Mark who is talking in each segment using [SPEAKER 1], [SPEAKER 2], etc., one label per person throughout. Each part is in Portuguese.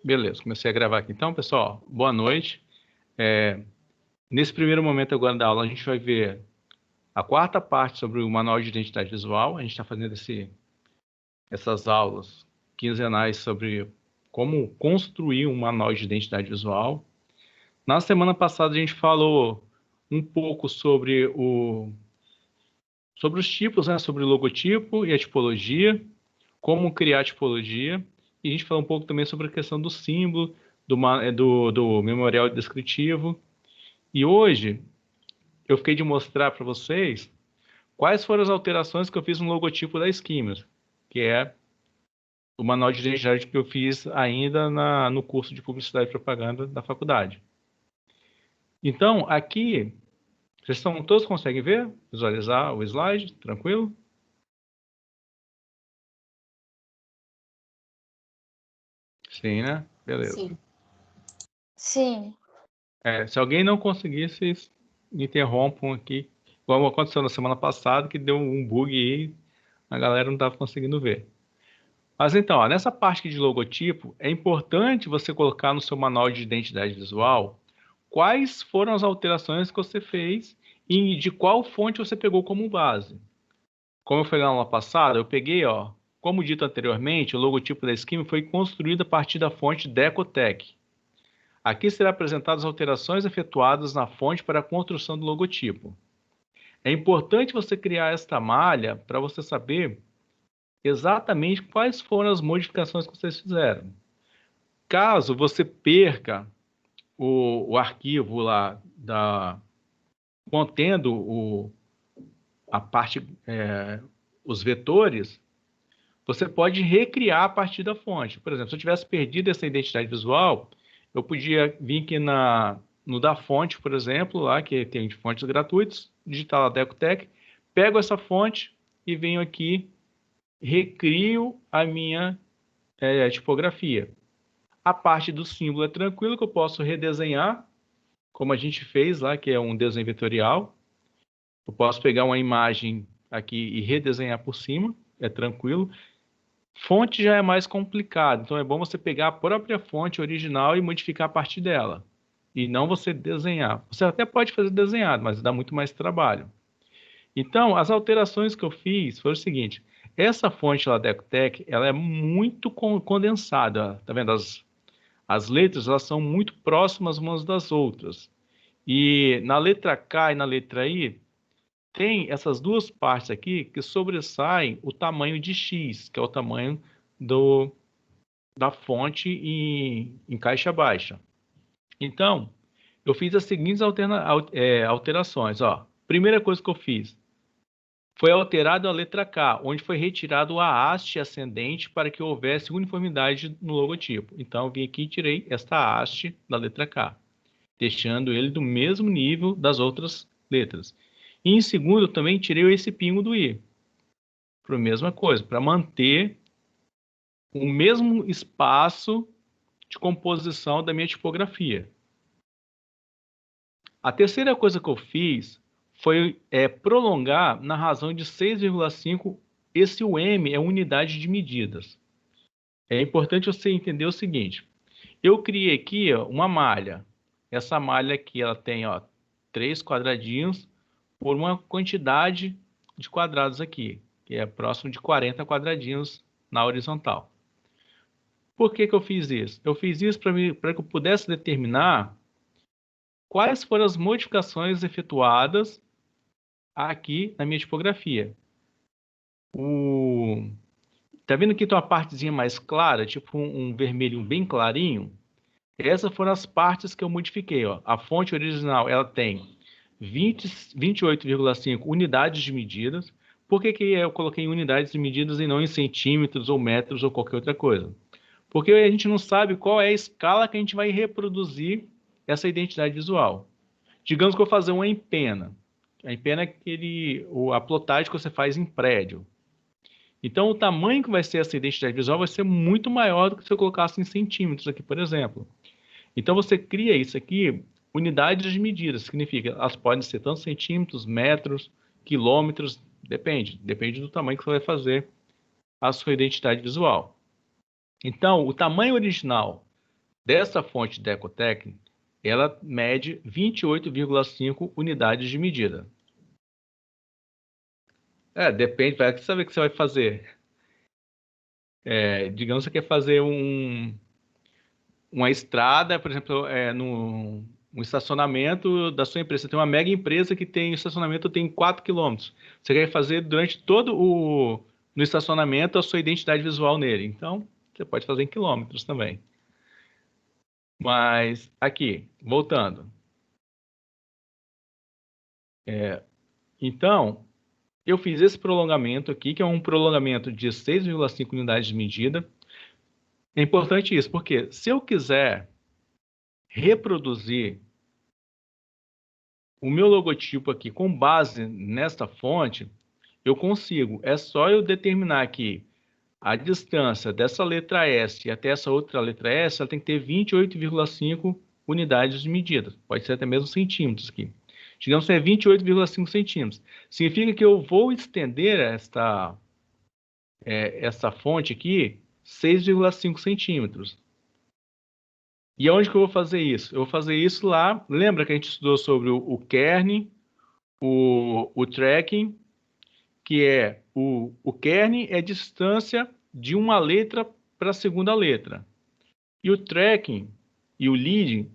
[SPEAKER 1] Beleza, comecei a gravar aqui. Então, pessoal, boa noite. Nesse primeiro momento agora da aula, a gente vai ver a quarta parte sobre o Manual de Identidade Visual. A gente está fazendo essas aulas quinzenais sobre como construir um manual de identidade visual. Na semana passada, a gente falou um pouco sobre os tipos, né? Sobre o logotipo e a tipologia, como criar tipologia. E a gente falou um pouco também sobre a questão do símbolo, do memorial descritivo. E hoje eu fiquei de mostrar para vocês quais foram as alterações que eu fiz no logotipo da Skimmers, que é o manual de identidade que eu fiz ainda no curso de Publicidade e Propaganda da faculdade. Então, aqui, todos conseguem ver, visualizar o slide, tranquilo? Sim, né? Beleza.
[SPEAKER 2] Sim. Sim.
[SPEAKER 1] Se alguém não conseguir, vocês me interrompam aqui, como aconteceu na semana passada, que deu um bug aí, a galera não estava conseguindo ver. Mas então, ó, nessa parte aqui de logotipo, é importante você colocar no seu manual de identidade visual quais foram as alterações que você fez e de qual fonte você pegou como base. Como eu falei na aula passada, eu peguei, ó, como dito anteriormente, o logotipo da Skimmers foi construído a partir da fonte Decotec. Aqui serão apresentadas as alterações efetuadas na fonte para a construção do logotipo. É importante você criar esta malha para você saber exatamente quais foram as modificações que vocês fizeram. Caso você perca o arquivo lá contendo a parte, os vetores, você pode recriar a partir da fonte. Por exemplo, se eu tivesse perdido essa identidade visual, eu podia vir aqui no da fonte, por exemplo, lá que tem fontes gratuitas, digitar lá Decotec, pego essa fonte e venho aqui, recrio a minha tipografia. A parte do símbolo é tranquilo, que eu posso redesenhar, como a gente fez lá, que é um desenho vetorial. Eu posso pegar uma imagem aqui e redesenhar por cima, é tranquilo. Fonte já é mais complicado, então é bom você pegar a própria fonte original e modificar a partir dela. E não você desenhar. Você até pode fazer desenhado, mas dá muito mais trabalho. Então, as alterações que eu fiz foi o seguinte: essa fonte lá da Ecotec, ela é muito condensada, tá vendo? As letras, elas são muito próximas umas das outras. E na letra K e na letra I, tem essas duas partes aqui que sobressaem o tamanho de X, que é o tamanho da fonte em caixa baixa. Então, eu fiz as seguintes alterações. Ó. Primeira coisa que eu fiz foi alterado a letra K, onde foi retirado a haste ascendente para que houvesse uniformidade no logotipo. Então, eu vim aqui e tirei esta haste da letra K, deixando ele do mesmo nível das outras letras. E em segundo, eu também tirei esse pingo do I, para a mesma coisa, para manter o mesmo espaço de composição da minha tipografia. A terceira coisa que eu fiz foi prolongar na razão de 6,5. Esse UM é unidade de medidas. É importante você entender o seguinte: eu criei aqui uma malha. Essa malha aqui ela tem 3 quadradinhos por uma quantidade de quadrados aqui, que é próximo de 40 quadradinhos na horizontal. Por que eu fiz isso? Eu fiz isso para que eu pudesse determinar quais foram as modificações efetuadas aqui na minha tipografia. Tá vendo que tem uma partezinha mais clara, tipo um vermelho bem clarinho? Essas foram as partes que eu modifiquei. Ó. A fonte original ela tem 28,5 unidades de medidas. Por que eu coloquei em unidades de medidas e não em centímetros ou metros ou qualquer outra coisa? Porque a gente não sabe qual é a escala que a gente vai reproduzir essa identidade visual. Digamos que eu vou fazer uma empena. A empena é a plotagem que você faz em prédio. Então, o tamanho que vai ser essa identidade visual vai ser muito maior do que se eu colocasse em centímetros aqui, por exemplo. Então, você cria isso aqui, unidades de medida, significa, elas podem ser tanto centímetros, metros, quilômetros, depende do tamanho que você vai fazer a sua identidade visual. Então, o tamanho original dessa fonte da Ecotec, ela mede 28,5 unidades de medida. Depende, vai saber o que você vai fazer. Digamos que você quer fazer uma estrada, por exemplo, um estacionamento da sua empresa. Você tem uma mega empresa que tem estacionamento tem 4 quilômetros. Você quer fazer durante todo no estacionamento a sua identidade visual nele. Então, você pode fazer em quilômetros também. Mas, aqui, voltando. Então, eu fiz esse prolongamento aqui, que é um prolongamento de 6,5 unidades de medida. É importante isso, porque se eu quiser reproduzir o meu logotipo aqui com base nesta fonte, eu consigo. É só eu determinar que a distância dessa letra S até essa outra letra S, ela tem que ter 28,5 unidades de medida. Pode ser até mesmo centímetros aqui. Digamos que é 28,5 centímetros. Significa que eu vou estender essa fonte aqui 6,5 centímetros. E aonde que eu vou fazer isso? Eu vou fazer isso lá. Lembra que a gente estudou sobre o kern, o tracking, que é o kern é a distância de uma letra para a segunda letra. E o tracking e o lead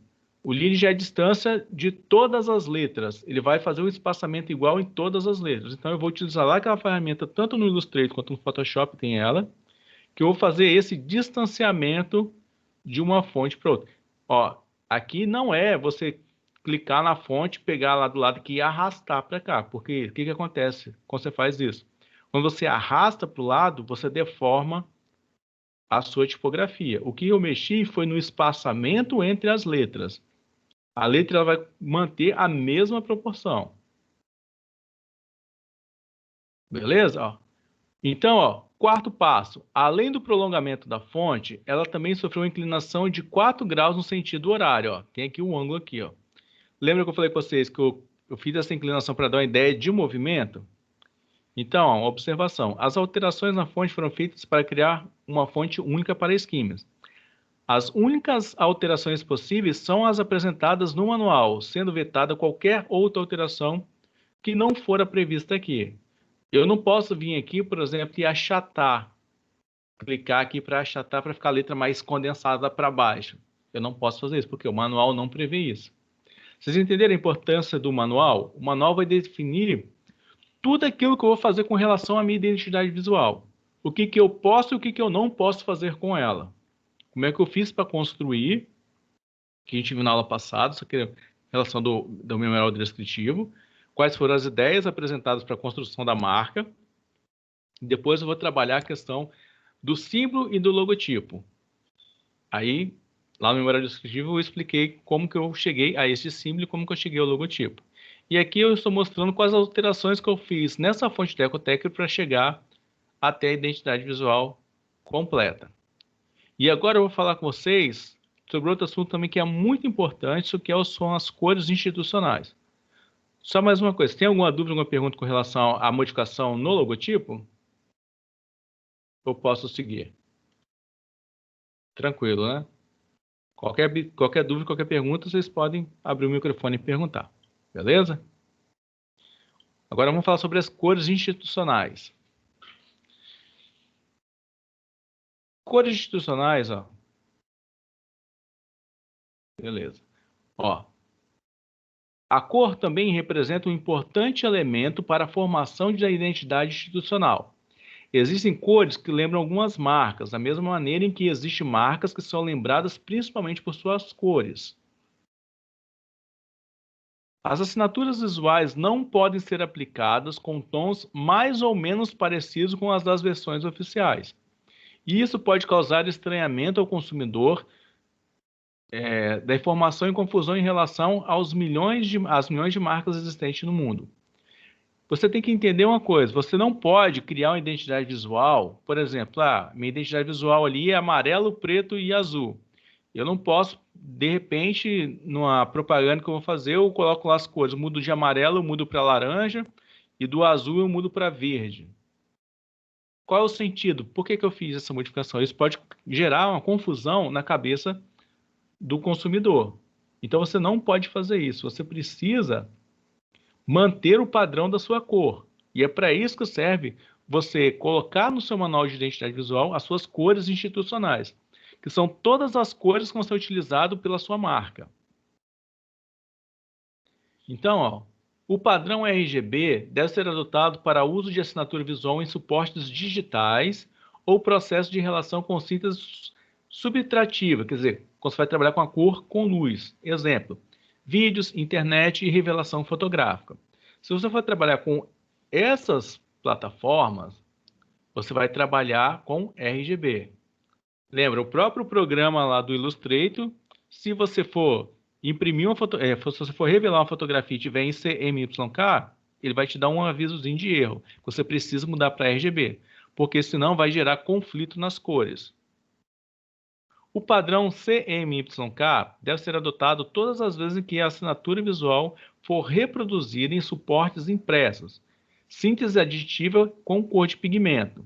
[SPEAKER 1] já é a distância de todas as letras. Ele vai fazer um espaçamento igual em todas as letras. Então eu vou utilizar lá aquela ferramenta, tanto no Illustrator quanto no Photoshop tem ela, que eu vou fazer esse distanciamento de uma fonte para outra. Ó, aqui não é você clicar na fonte, pegar lá do lado aqui e arrastar para cá. Porque o que acontece quando você faz isso? Quando você arrasta para o lado, você deforma a sua tipografia. O que eu mexi foi no espaçamento entre as letras. A letra ela vai manter a mesma proporção. Beleza? Ó. Então, ó, quarto passo. Além do prolongamento da fonte, ela também sofreu uma inclinação de 4 graus no sentido horário. Ó. Tem aqui um ângulo aqui. Ó. Lembra que eu falei com vocês que eu fiz essa inclinação para dar uma ideia de movimento? Então, ó, observação. As alterações na fonte foram feitas para criar uma fonte única para esquemas. As únicas alterações possíveis são as apresentadas no manual, sendo vetada qualquer outra alteração que não fora prevista aqui. Eu não posso vir aqui, por exemplo, e achatar. Clicar aqui para achatar para ficar a letra mais condensada para baixo. Eu não posso fazer isso, porque o manual não prevê isso. Vocês entenderam a importância do manual? O manual vai definir tudo aquilo que eu vou fazer com relação à minha identidade visual. O que eu posso e o que eu não posso fazer com ela. Como é que eu fiz para construir, que a gente viu na aula passada, isso aqui é em relação do memorial descritivo, quais foram as ideias apresentadas para a construção da marca. Depois eu vou trabalhar a questão do símbolo e do logotipo. Aí, lá no memorial descritivo, eu expliquei como que eu cheguei a esse símbolo e como que eu cheguei ao logotipo. E aqui eu estou mostrando quais as alterações que eu fiz nessa fonte da Ecotec para chegar até a identidade visual completa. E agora eu vou falar com vocês sobre outro assunto também que é muito importante, isso que são as cores institucionais. Só mais uma coisa, tem alguma dúvida, alguma pergunta com relação à modificação no logotipo? Eu posso seguir. Tranquilo, né? Qualquer dúvida, qualquer pergunta, vocês podem abrir o microfone e perguntar. Beleza? Agora vamos falar sobre as cores institucionais. Cores institucionais, ó. Beleza. Ó. A cor também representa um importante elemento para a formação da identidade institucional. Existem cores que lembram algumas marcas, da mesma maneira em que existem marcas que são lembradas principalmente por suas cores. As assinaturas visuais não podem ser aplicadas com tons mais ou menos parecidos com as das versões oficiais. E isso pode causar estranhamento ao consumidor da informação e confusão em relação às milhões de marcas existentes no mundo. Você tem que entender uma coisa, você não pode criar uma identidade visual, por exemplo, minha identidade visual ali é amarelo, preto e azul. Eu não posso, de repente, numa propaganda que eu vou fazer, eu coloco lá as cores, eu mudo de amarelo, eu mudo para laranja, e do azul eu mudo para verde. Qual é o sentido? Por que eu fiz essa modificação? Isso pode gerar uma confusão na cabeça do consumidor. Então, você não pode fazer isso. Você precisa manter o padrão da sua cor. E é para isso que serve você colocar no seu manual de identidade visual as suas cores institucionais, que são todas as cores que vão ser utilizadas pela sua marca. Então, ó, o padrão RGB deve ser adotado para uso de assinatura visual em suportes digitais ou processo de relação com síntese subtrativa, quer dizer, quando você vai trabalhar com a cor com luz. Exemplo, vídeos, internet e revelação fotográfica. Se você for trabalhar com essas plataformas, você vai trabalhar com RGB. Lembra, o próprio programa lá do Illustrator, se você for imprimir uma foto, se você for revelar uma fotografia e tiver em CMYK, ele vai te dar um avisozinho de erro. Você precisa mudar para RGB, porque senão vai gerar conflito nas cores. O padrão CMYK deve ser adotado todas as vezes em que a assinatura visual for reproduzida em suportes impressos, síntese aditiva com cor de pigmento,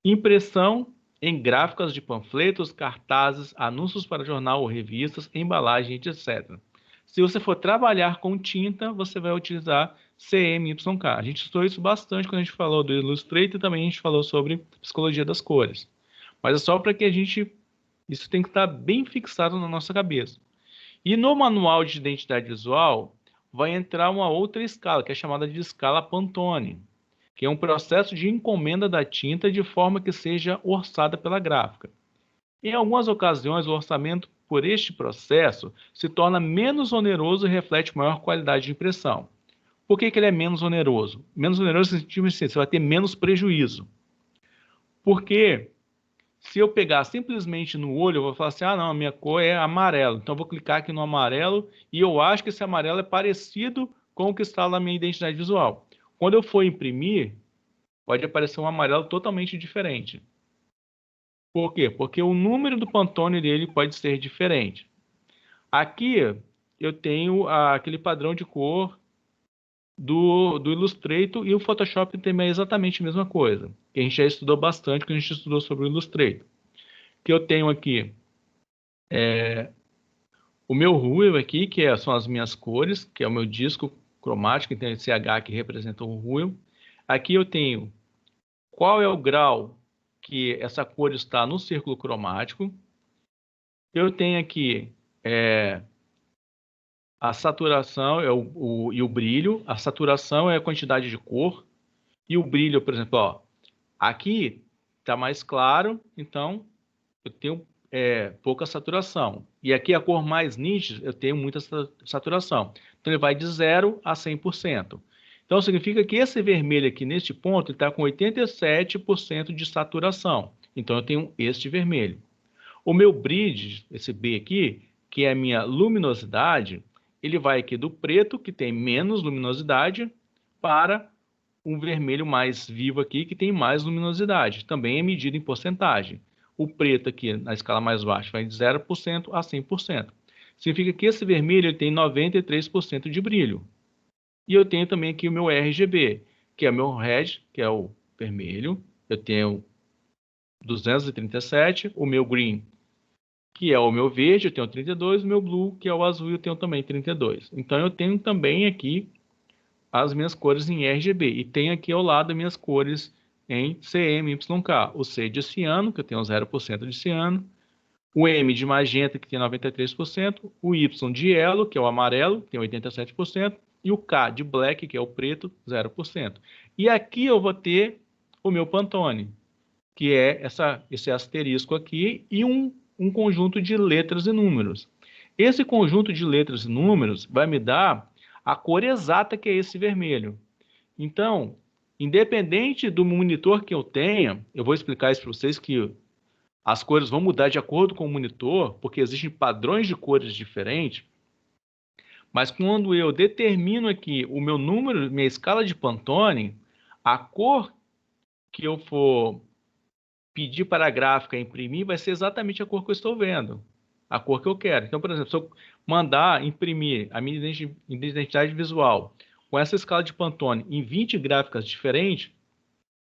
[SPEAKER 1] impressão em gráficas de panfletos, cartazes, anúncios para jornal ou revistas, embalagem, etc. Se você for trabalhar com tinta, você vai utilizar CMYK. A gente estudou isso bastante quando a gente falou do Illustrator e também a gente falou sobre psicologia das cores. Mas é só para que isso tem que estar bem fixado na nossa cabeça. E no manual de identidade visual, vai entrar uma outra escala, que é chamada de escala Pantone, que é um processo de encomenda da tinta de forma que seja orçada pela gráfica. Em algumas ocasiões, o orçamento por este processo se torna menos oneroso e reflete maior qualidade de impressão. Por que ele é menos oneroso? Menos oneroso no sentido assim, você vai ter menos prejuízo. Porque se eu pegar simplesmente no olho, eu vou falar assim, ah não, a minha cor é amarelo. Então eu vou clicar aqui no amarelo e eu acho que esse amarelo é parecido com o que está na minha identidade visual. Quando eu for imprimir, pode aparecer um amarelo totalmente diferente. Por quê? Porque o número do Pantone dele pode ser diferente. Aqui eu tenho aquele padrão de cor do Illustrator e o Photoshop também é exatamente a mesma coisa. Que a gente já estudou bastante quando a gente estudou sobre o Illustrator. Que eu tenho aqui o meu ruel aqui, que são as minhas cores, que é o meu disco cromático, que tem esse H que representa o ruel. Aqui eu tenho qual é o grau que essa cor está no círculo cromático. Eu tenho aqui a saturação e o brilho. A saturação é a quantidade de cor. E o brilho, por exemplo, ó, aqui está mais claro, então eu tenho pouca saturação. E aqui a cor mais nítida, eu tenho muita saturação. Então ele vai de 0 a 100%. Então significa que esse vermelho aqui neste ponto está com 87% de saturação. Então eu tenho este vermelho. O meu bridge, esse B aqui, que é a minha luminosidade, ele vai aqui do preto, que tem menos luminosidade, para um vermelho mais vivo aqui, que tem mais luminosidade. Também é medido em porcentagem. O preto aqui, na escala mais baixa, vai de 0% a 100%. Significa que esse vermelho ele tem 93% de brilho. E eu tenho também aqui o meu RGB, que é o meu red, que é o vermelho. Eu tenho 237. O meu green, que é o meu verde, eu tenho 32. O meu blue, que é o azul, eu tenho também 32. Então, eu tenho também aqui as minhas cores em RGB. E tenho aqui ao lado as minhas cores em CMYK. O C de ciano, que eu tenho 0% de ciano. O M de magenta, que tem 93%. O Y de yellow, que é o amarelo, que tem 87%. E o K de black, que é o preto, 0%. E aqui eu vou ter o meu Pantone, que é esse asterisco aqui e um conjunto de letras e números. Esse conjunto de letras e números vai me dar a cor exata que é esse vermelho. Então, independente do monitor que eu tenha, eu vou explicar isso para vocês que as cores vão mudar de acordo com o monitor, porque existem padrões de cores diferentes, mas quando eu determino aqui o meu número, minha escala de Pantone, a cor que eu for pedir para a gráfica imprimir vai ser exatamente a cor que eu estou vendo, a cor que eu quero. Então, por exemplo, se eu mandar imprimir a minha identidade visual com essa escala de Pantone em 20 gráficas diferentes,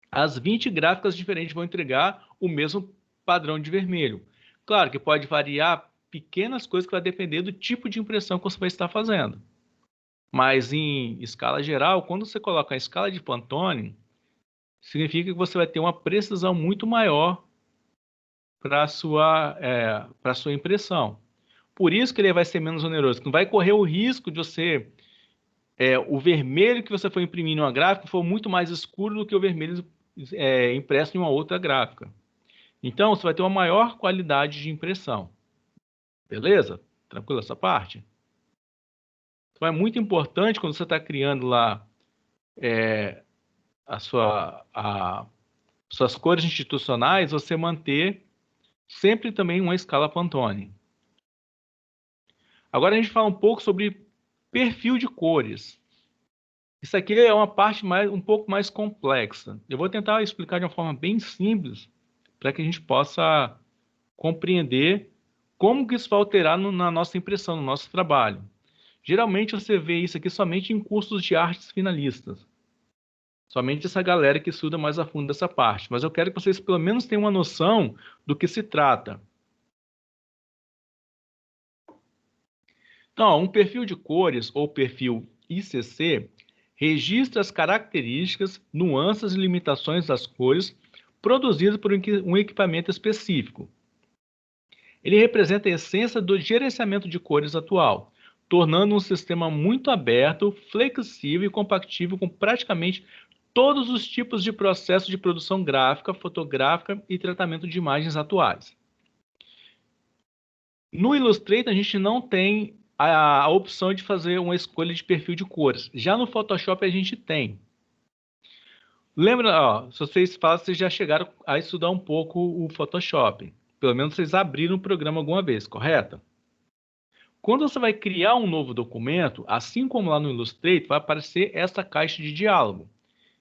[SPEAKER 1] as 20 gráficas diferentes vão entregar o mesmo padrão de vermelho. Claro que pode variar pequenas coisas que vai depender do tipo de impressão que você vai estar fazendo. Mas em escala geral, quando você coloca a escala de Pantone, significa que você vai ter uma precisão muito maior para a sua impressão. Por isso que ele vai ser menos oneroso, que não vai correr o risco de você... o vermelho que você for imprimir em uma gráfica for muito mais escuro do que o vermelho impresso em uma outra gráfica. Então, você vai ter uma maior qualidade de impressão. Beleza? Tranquilo essa parte? Então, é muito importante quando você está criando lá suas cores institucionais, você manter sempre também uma escala Pantone. Agora a gente fala um pouco sobre perfil de cores. Isso aqui é uma parte um pouco mais complexa. Eu vou tentar explicar de uma forma bem simples para que a gente possa compreender como que isso vai alterar na nossa impressão, no nosso trabalho. Geralmente você vê isso aqui somente em cursos de artes finalistas. Somente essa galera que estuda mais a fundo dessa parte. Mas eu quero que vocês pelo menos tenham uma noção do que se trata. Então, um perfil de cores ou perfil ICC registra as características, nuances e limitações das cores produzidas por um equipamento específico. Ele representa a essência do gerenciamento de cores atual, tornando um sistema muito aberto, flexível e compatível com praticamente todos os tipos de processos de produção gráfica, fotográfica e tratamento de imagens atuais. No Illustrator, a gente não tem a opção de fazer uma escolha de perfil de cores. Já no Photoshop, a gente tem. Lembra, se vocês falam, vocês já chegaram a estudar um pouco o Photoshop. Pelo menos vocês abriram o programa alguma vez, correto? Quando você vai criar um novo documento, assim como lá no Illustrator, vai aparecer essa caixa de diálogo.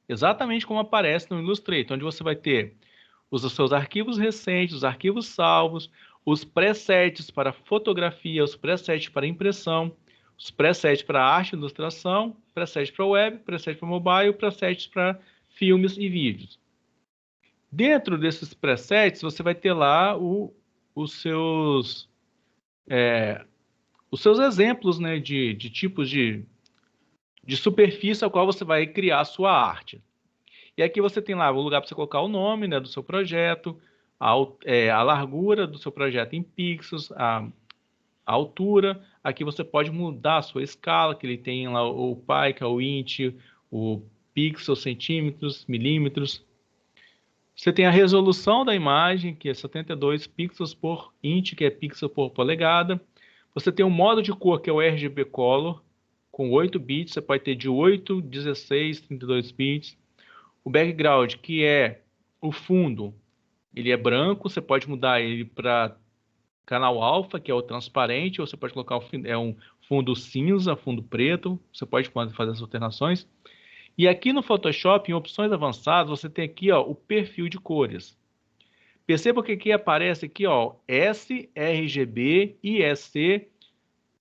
[SPEAKER 1] Exatamente como aparece no Illustrator, onde você vai ter os seus arquivos recentes, os arquivos salvos, os presets para fotografia, os presets para impressão, os presets para arte e ilustração, presets para web, presets para mobile, presets para filmes e vídeos. Dentro desses presets, você vai ter lá os seus exemplos, né, de tipos de superfície ao qual você vai criar a sua arte. E aqui você tem lá o lugar para você colocar o nome, né, do seu projeto, a largura do seu projeto em pixels, a altura. Aqui você pode mudar a sua escala, que ele tem lá o pi, que é o int, o pixel, centímetros, milímetros. Você tem a resolução da imagem, que é 72 pixels por int, que é pixel por polegada. Você tem o modo de cor, que é o RGB Color, com 8 bits. Você pode ter de 8, 16, 32 bits. O background, que é o fundo, ele é branco. Você pode mudar ele para canal alfa, que é o transparente, ou você pode colocar um fundo cinza, fundo preto. Você pode fazer as alterações. E aqui no Photoshop, em opções avançadas, você tem aqui ó, o perfil de cores. Perceba que aqui aparece aqui, ó, sRGB ISC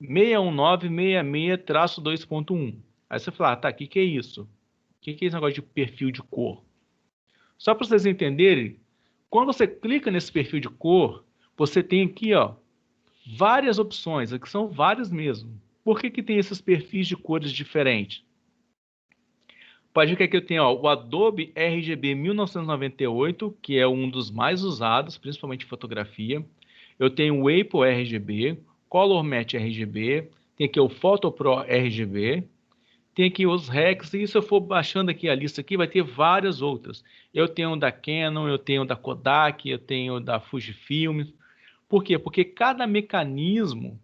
[SPEAKER 1] 61966-2.1. Aí você fala, tá, o que é isso? O que é esse negócio de perfil de cor? Só para vocês entenderem, quando você clica nesse perfil de cor, você tem aqui, ó, várias opções, aqui são várias mesmo. Por que tem esses perfis de cores diferentes? Pode ver que aqui eu tenho ó, o Adobe RGB 1998, que é um dos mais usados, principalmente em fotografia. Eu tenho o Apple RGB, Color Match RGB, tem aqui o Photo Pro RGB, tem aqui os Rex, e se eu for baixando aqui a lista aqui, vai ter várias outras. Eu tenho da Canon, eu tenho da Kodak, eu tenho da Fujifilm. Por quê? Porque cada mecanismo,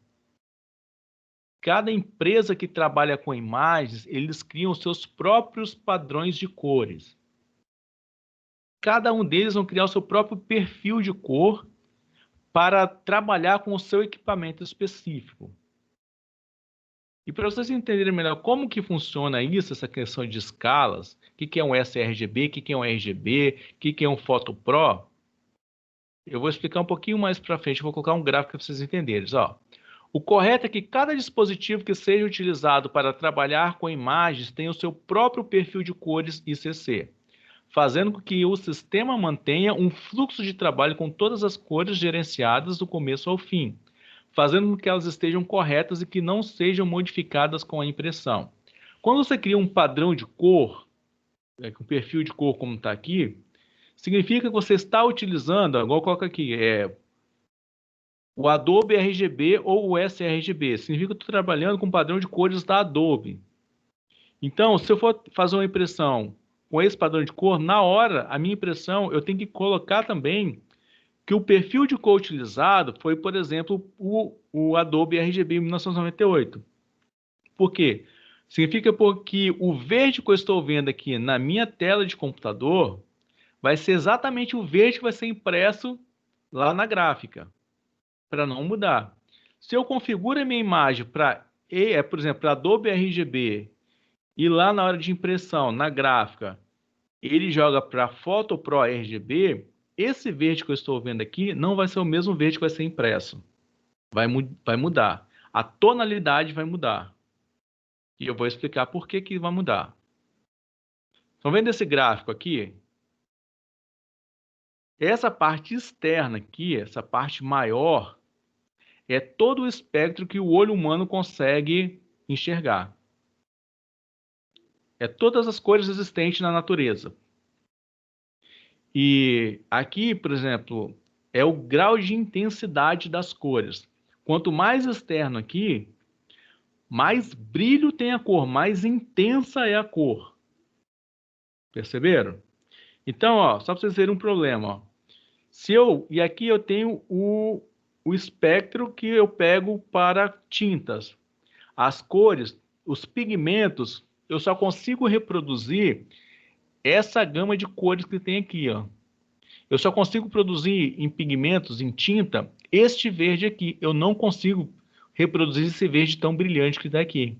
[SPEAKER 1] cada empresa que trabalha com imagens, eles criam os seus próprios padrões de cores. Cada um deles vão criar o seu próprio perfil de cor para trabalhar com o seu equipamento específico. E para vocês entenderem melhor como que funciona isso, essa questão de escalas, o que é um sRGB, o que é um RGB, o que é um Photo Pro, eu vou explicar um pouquinho mais para frente, eu vou colocar um gráfico para vocês entenderem. Ó. O correto é que cada dispositivo que seja utilizado para trabalhar com imagens tenha o seu próprio perfil de cores ICC, fazendo com que o sistema mantenha um fluxo de trabalho com todas as cores gerenciadas do começo ao fim, fazendo com que elas estejam corretas e que não sejam modificadas com a impressão. Quando você cria um padrão de cor, com perfil de cor como está aqui, significa que você está utilizando, igual coloca aqui, o Adobe RGB ou o sRGB. Significa que eu estou trabalhando com o padrão de cores da Adobe. Então, se eu for fazer uma impressão com esse padrão de cor, na hora, a minha impressão, eu tenho que colocar também que o perfil de cor utilizado foi, por exemplo, o Adobe RGB 1998. Por quê? Significa porque o verde que eu estou vendo aqui na minha tela de computador vai ser exatamente o verde que vai ser impresso lá na gráfica, para não mudar. Se eu configuro a minha imagem para, por exemplo, para Adobe RGB e lá na hora de impressão, na gráfica, ele joga para Photo Pro RGB, esse verde que eu estou vendo aqui não vai ser o mesmo verde que vai ser impresso. Vai mudar. A tonalidade vai mudar. E eu vou explicar por que que vai mudar. Estão vendo esse gráfico aqui? Essa parte externa aqui, essa parte maior, é todo o espectro que o olho humano consegue enxergar. É todas as cores existentes na natureza. E aqui, por exemplo, é o grau de intensidade das cores. Quanto mais externo aqui, mais brilho tem a cor, mais intensa é a cor. Perceberam? Então, ó, só para vocês verem um problema. Ó. E aqui eu tenho o espectro que eu pego para tintas. As cores, os pigmentos, eu só consigo reproduzir essa gama de cores que tem aqui, ó. Eu só consigo produzir em pigmentos, em tinta, este verde aqui. Eu não consigo reproduzir esse verde tão brilhante que está aqui.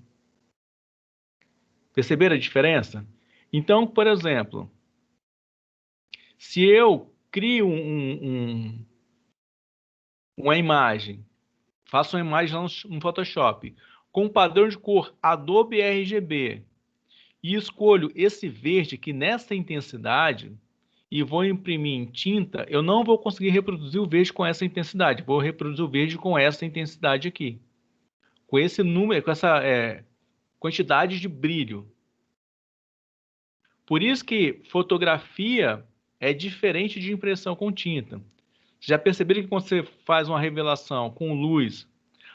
[SPEAKER 1] Perceberam a diferença? Então, por exemplo, se eu crio uma imagem, faço uma imagem lá no Photoshop, com padrão de cor Adobe RGB, e escolho esse verde aqui nessa intensidade, e vou imprimir em tinta, eu não vou conseguir reproduzir o verde com essa intensidade. Vou reproduzir o verde com essa intensidade aqui. Com esse número, com essa quantidade de brilho. Por isso que fotografia é diferente de impressão com tinta. Vocês já perceberam que quando você faz uma revelação com luz,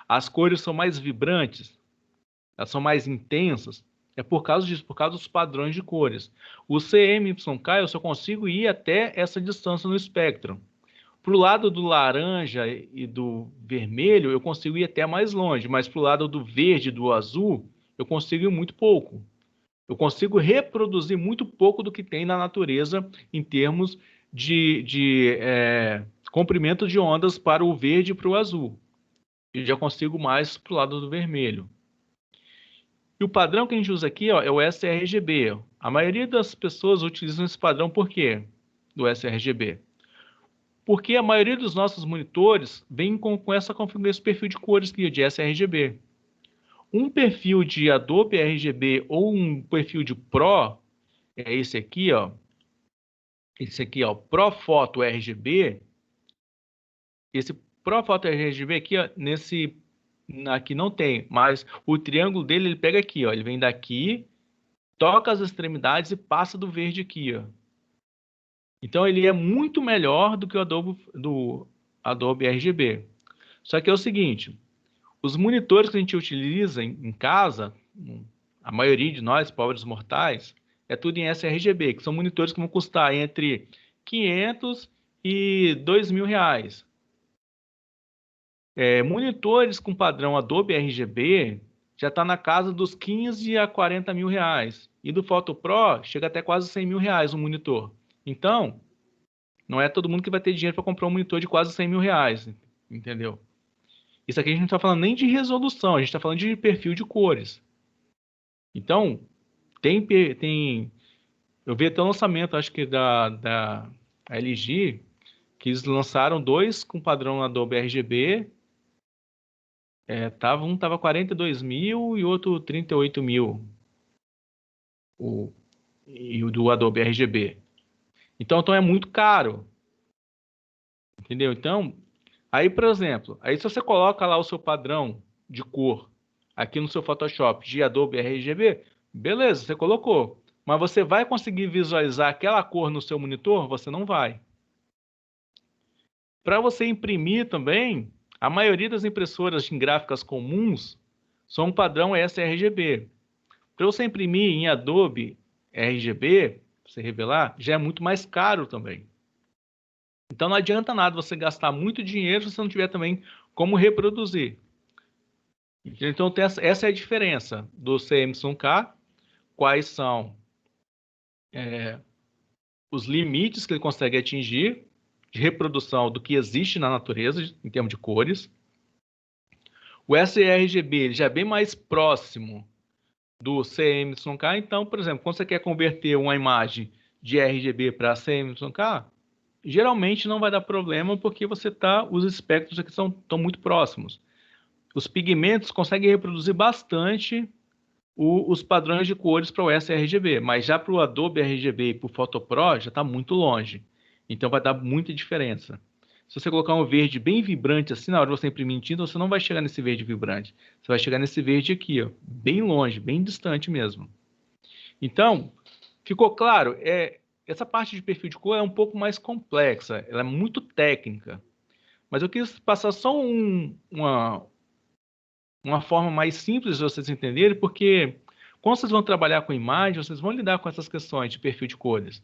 [SPEAKER 1] as cores são mais vibrantes? Elas são mais intensas? É por causa disso, por causa dos padrões de cores. O CMYK eu só consigo ir até essa distância no espectro. Para o lado do laranja e do vermelho, eu consigo ir até mais longe, mas para o lado do verde e do azul, eu consigo ir muito pouco. Eu consigo reproduzir muito pouco do que tem na natureza em termos de comprimento de ondas para o verde e para o azul. E já consigo mais para o lado do vermelho. E o padrão que a gente usa aqui ó, é o sRGB. A maioria das pessoas utilizam esse padrão por quê? Do sRGB. Porque a maioria dos nossos monitores vem com essa configuração, esse perfil de cores aqui, de sRGB. Um perfil de Adobe RGB ou um perfil de Pro, é esse aqui, ó. Esse aqui, ó, Pro Photo RGB. Esse Pro Photo RGB aqui, ó, aqui não tem, mas o triângulo dele ele pega aqui, ó, ele vem daqui, toca as extremidades e passa do verde aqui, ó. Então ele é muito melhor do que o Adobe RGB. Só que é o seguinte, os monitores que a gente utiliza em casa, a maioria de nós, pobres mortais, é tudo em sRGB, que são monitores que vão custar entre 500 e 2.000 reais. Monitores com padrão Adobe RGB já está na casa dos 15 a 40 mil reais. E do Photo Pro chega até quase 100 mil reais um monitor. Então, não é todo mundo que vai ter dinheiro para comprar um monitor de quase 100 mil reais, entendeu? Isso aqui a gente não está falando nem de resolução, a gente está falando de perfil de cores. Então, eu vi até o lançamento, acho que da LG, que eles lançaram dois com padrão Adobe RGB, um tava 42 mil e outro 38 mil, e o do Adobe RGB. Então é muito caro, entendeu? Então, Aí, por exemplo, aí se você coloca lá o seu padrão de cor aqui no seu Photoshop de Adobe RGB, beleza, você colocou. Mas você vai conseguir visualizar aquela cor no seu monitor? Você não vai. Para você imprimir também, a maioria das impressoras em gráficas comuns são um padrão sRGB. Para você imprimir em Adobe RGB, você revelar, já é muito mais caro também. Então não adianta nada você gastar muito dinheiro se você não tiver também como reproduzir. Então essa é a diferença do CMYK, quais são os limites que ele consegue atingir de reprodução do que existe na natureza em termos de cores. O sRGB ele já é bem mais próximo do CMYK, então, por exemplo, quando você quer converter uma imagem de RGB para CMYK, geralmente não vai dar problema porque os espectros aqui estão muito próximos. Os pigmentos conseguem reproduzir bastante os padrões de cores para o sRGB, mas já para o Adobe RGB e para o PhotoPro já está muito longe. Então vai dar muita diferença. Se você colocar um verde bem vibrante assim, na hora de você imprimir em tinta, você não vai chegar nesse verde vibrante. Você vai chegar nesse verde aqui, ó, bem longe, bem distante mesmo. Então, ficou claro? Essa parte de perfil de cor é um pouco mais complexa, ela é muito técnica. Mas eu quis passar só uma forma mais simples de vocês entenderem, porque quando vocês vão trabalhar com imagem, vocês vão lidar com essas questões de perfil de cores.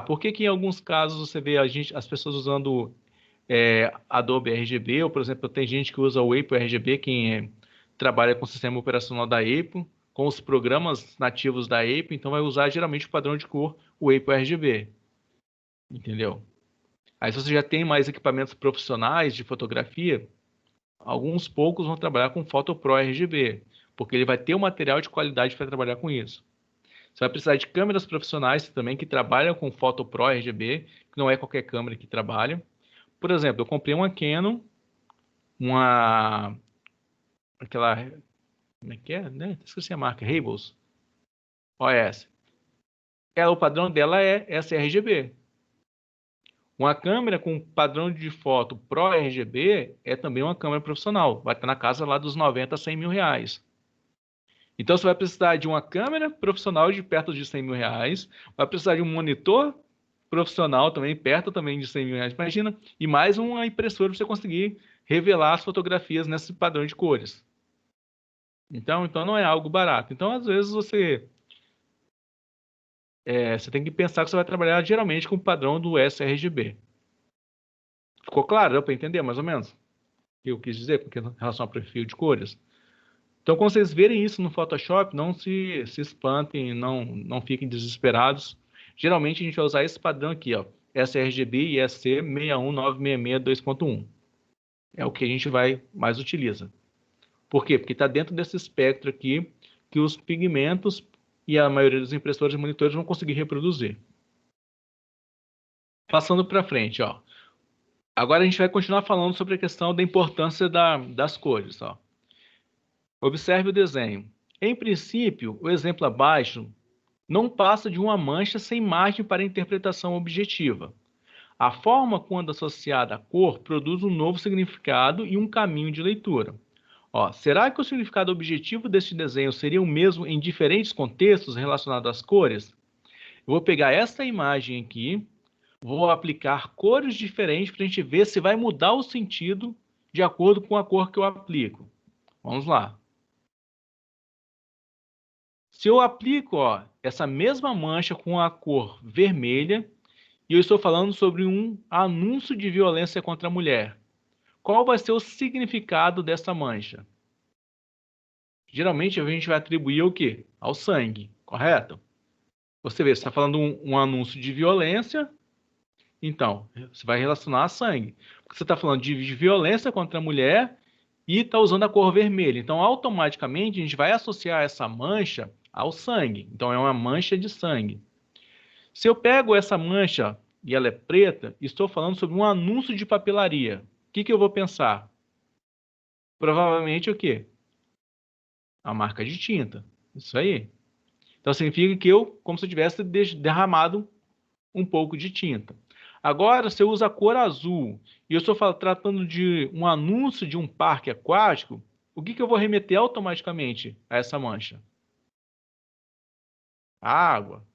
[SPEAKER 1] Por que que em alguns casos você vê as pessoas usando Adobe RGB, ou por exemplo, tem gente que usa o Apple RGB, quem trabalha com o sistema operacional da Apple, com os programas nativos da Apple, então vai usar geralmente o padrão de cor, o Apple RGB. Entendeu? Aí se você já tem mais equipamentos profissionais de fotografia, alguns poucos vão trabalhar com Photo Pro RGB, porque ele vai ter o material de qualidade para trabalhar com isso. Você vai precisar de câmeras profissionais também que trabalham com Photo Pro RGB, que não é qualquer câmera que trabalha. Por exemplo, eu comprei uma Canon, aquela, como é que é, né? Esqueci a marca, Rebels OS. O padrão dela é sRGB. Uma câmera com padrão de foto Pro RGB é também uma câmera profissional. Vai estar na casa lá dos 90 a 100 mil reais. Então você vai precisar de uma câmera profissional de perto de 100 mil reais, vai precisar de um monitor profissional também, perto também de 100 mil reais, imagina, e mais uma impressora para você conseguir revelar as fotografias nesse padrão de cores. Então não é algo barato. Então, às vezes, você tem que pensar que você vai trabalhar geralmente com o padrão do sRGB. Ficou claro? Deu para entender mais ou menos o que eu quis dizer em relação ao perfil de cores? Então, quando vocês verem isso no Photoshop, não se espantem, não fiquem desesperados. Geralmente, a gente vai usar esse padrão aqui, ó, sRGB e ESC 61966 2.1. É o que a gente mais utiliza. Por quê? Porque está dentro desse espectro aqui que os pigmentos e a maioria dos impressores e monitores vão conseguir reproduzir. Passando para frente, ó. Agora a gente vai continuar falando sobre a questão da importância das cores, ó. Observe o desenho. Em princípio, o exemplo abaixo não passa de uma mancha sem margem para interpretação objetiva. A forma, quando associada à cor, produz um novo significado e um caminho de leitura. Será que o significado objetivo deste desenho seria o mesmo em diferentes contextos relacionados às cores? Eu vou pegar essa imagem aqui, vou aplicar cores diferentes para a gente ver se vai mudar o sentido de acordo com a cor que eu aplico. Vamos lá. Se eu aplico essa mesma mancha com a cor vermelha, e eu estou falando sobre um anúncio de violência contra a mulher, qual vai ser o significado dessa mancha? Geralmente a gente vai atribuir o quê? Ao sangue, correto? Você vê, você está falando um anúncio de violência, então você vai relacionar a sangue. Porque você está falando de violência contra a mulher e está usando a cor vermelha. Então, automaticamente, a gente vai associar essa mancha ao sangue. Então, é uma mancha de sangue. Se eu pego essa mancha e ela é preta, estou falando sobre um anúncio de papelaria. O que eu vou pensar? Provavelmente o quê? A marca de tinta. Isso aí. Então, significa que como se eu tivesse derramado um pouco de tinta. Agora, se eu uso a cor azul e eu estou tratando de um anúncio de um parque aquático, o que eu vou remeter automaticamente a essa mancha? A água.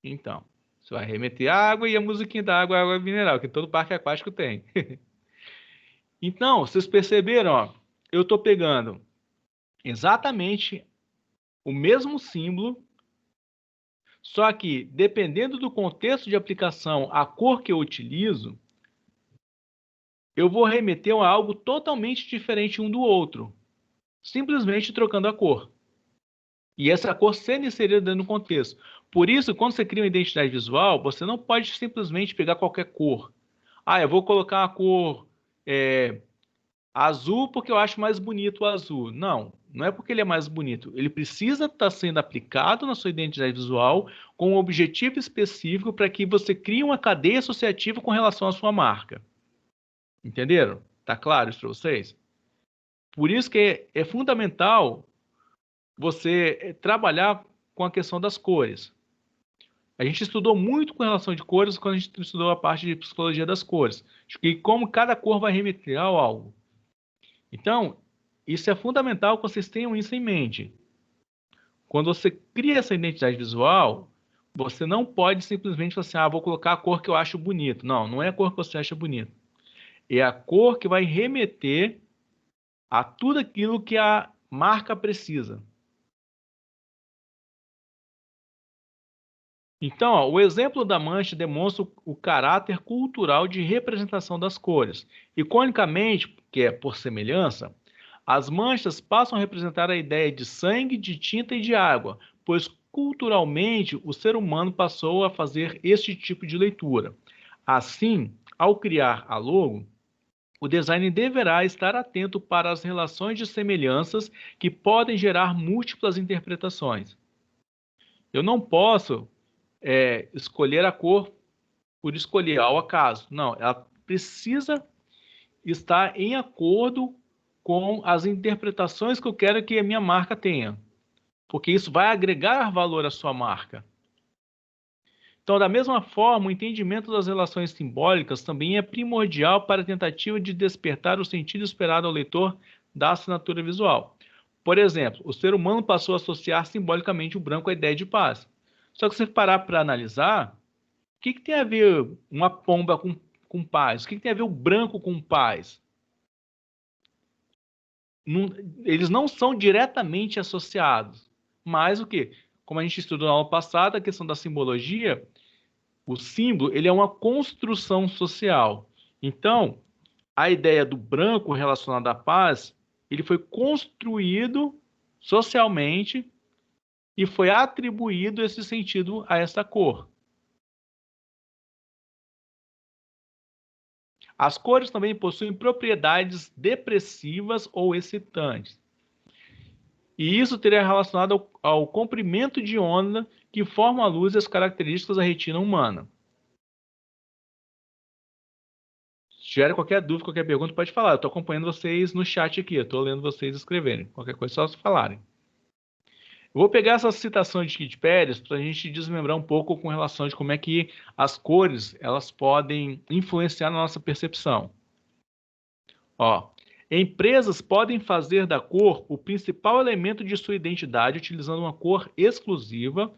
[SPEAKER 1] Então, você vai remeter a água e a musiquinha da água, água mineral, que todo parque aquático tem. Então, vocês perceberam, ó, eu estou pegando exatamente o mesmo símbolo, só que dependendo do contexto de aplicação, a cor que eu utilizo, eu vou remeter a algo totalmente diferente um do outro, simplesmente trocando a cor. E essa cor sendo inserida dentro do contexto. Por isso, quando você cria uma identidade visual, você não pode simplesmente pegar qualquer cor. Ah, eu vou colocar a cor azul porque eu acho mais bonito o azul. Não, não é porque ele é mais bonito. Ele precisa estar sendo aplicado na sua identidade visual com um objetivo específico para que você crie uma cadeia associativa com relação à sua marca. Entenderam? Tá claro isso para vocês? Por isso que é fundamental você trabalhar com a questão das cores. A gente estudou muito com relação de cores quando a gente estudou a parte de psicologia das cores. E como cada cor vai remeter a algo. Então, isso é fundamental que vocês tenham isso em mente. Quando você cria essa identidade visual, você não pode simplesmente falar assim, ah, vou colocar a cor que eu acho bonito. Não, não é a cor que você acha bonito. É a cor que vai remeter a tudo aquilo que a marca precisa. Então, ó, o exemplo da mancha demonstra o caráter cultural de representação das cores. Iconicamente, que é por semelhança, as manchas passam a representar a ideia de sangue, de tinta e de água, pois culturalmente o ser humano passou a fazer este tipo de leitura. Assim, ao criar a logo, o designer deverá estar atento para as relações de semelhanças que podem gerar múltiplas interpretações. Eu não posso escolher a cor por escolher ao acaso. Não, ela precisa estar em acordo com as interpretações que eu quero que a minha marca tenha, porque isso vai agregar valor à sua marca. Então, da mesma forma, o entendimento das relações simbólicas também é primordial para a tentativa de despertar o sentido esperado ao leitor da assinatura visual. Por exemplo, o ser humano passou a associar simbolicamente o branco à ideia de paz. Só que se você parar para analisar, o que tem a ver uma pomba com paz? O que tem a ver o branco com paz? Não, eles não são diretamente associados. Mas o que? Como a gente estudou na aula passada, a questão da simbologia, o símbolo ele é uma construção social. Então, a ideia do branco relacionado à paz, ele foi construído socialmente e foi atribuído esse sentido a essa cor. As cores também possuem propriedades depressivas ou excitantes. E isso teria relacionado ao comprimento de onda que forma a luz e as características da retina humana. Se tiver qualquer dúvida, qualquer pergunta, pode falar. Eu estou acompanhando vocês no chat aqui, eu estou lendo vocês escreverem. Qualquer coisa, só se falarem. Eu vou pegar essa citação de Kit Pérez para a gente desmembrar um pouco com relação de como é que as cores elas podem influenciar na nossa percepção. Ó, empresas podem fazer da cor o principal elemento de sua identidade utilizando uma cor exclusiva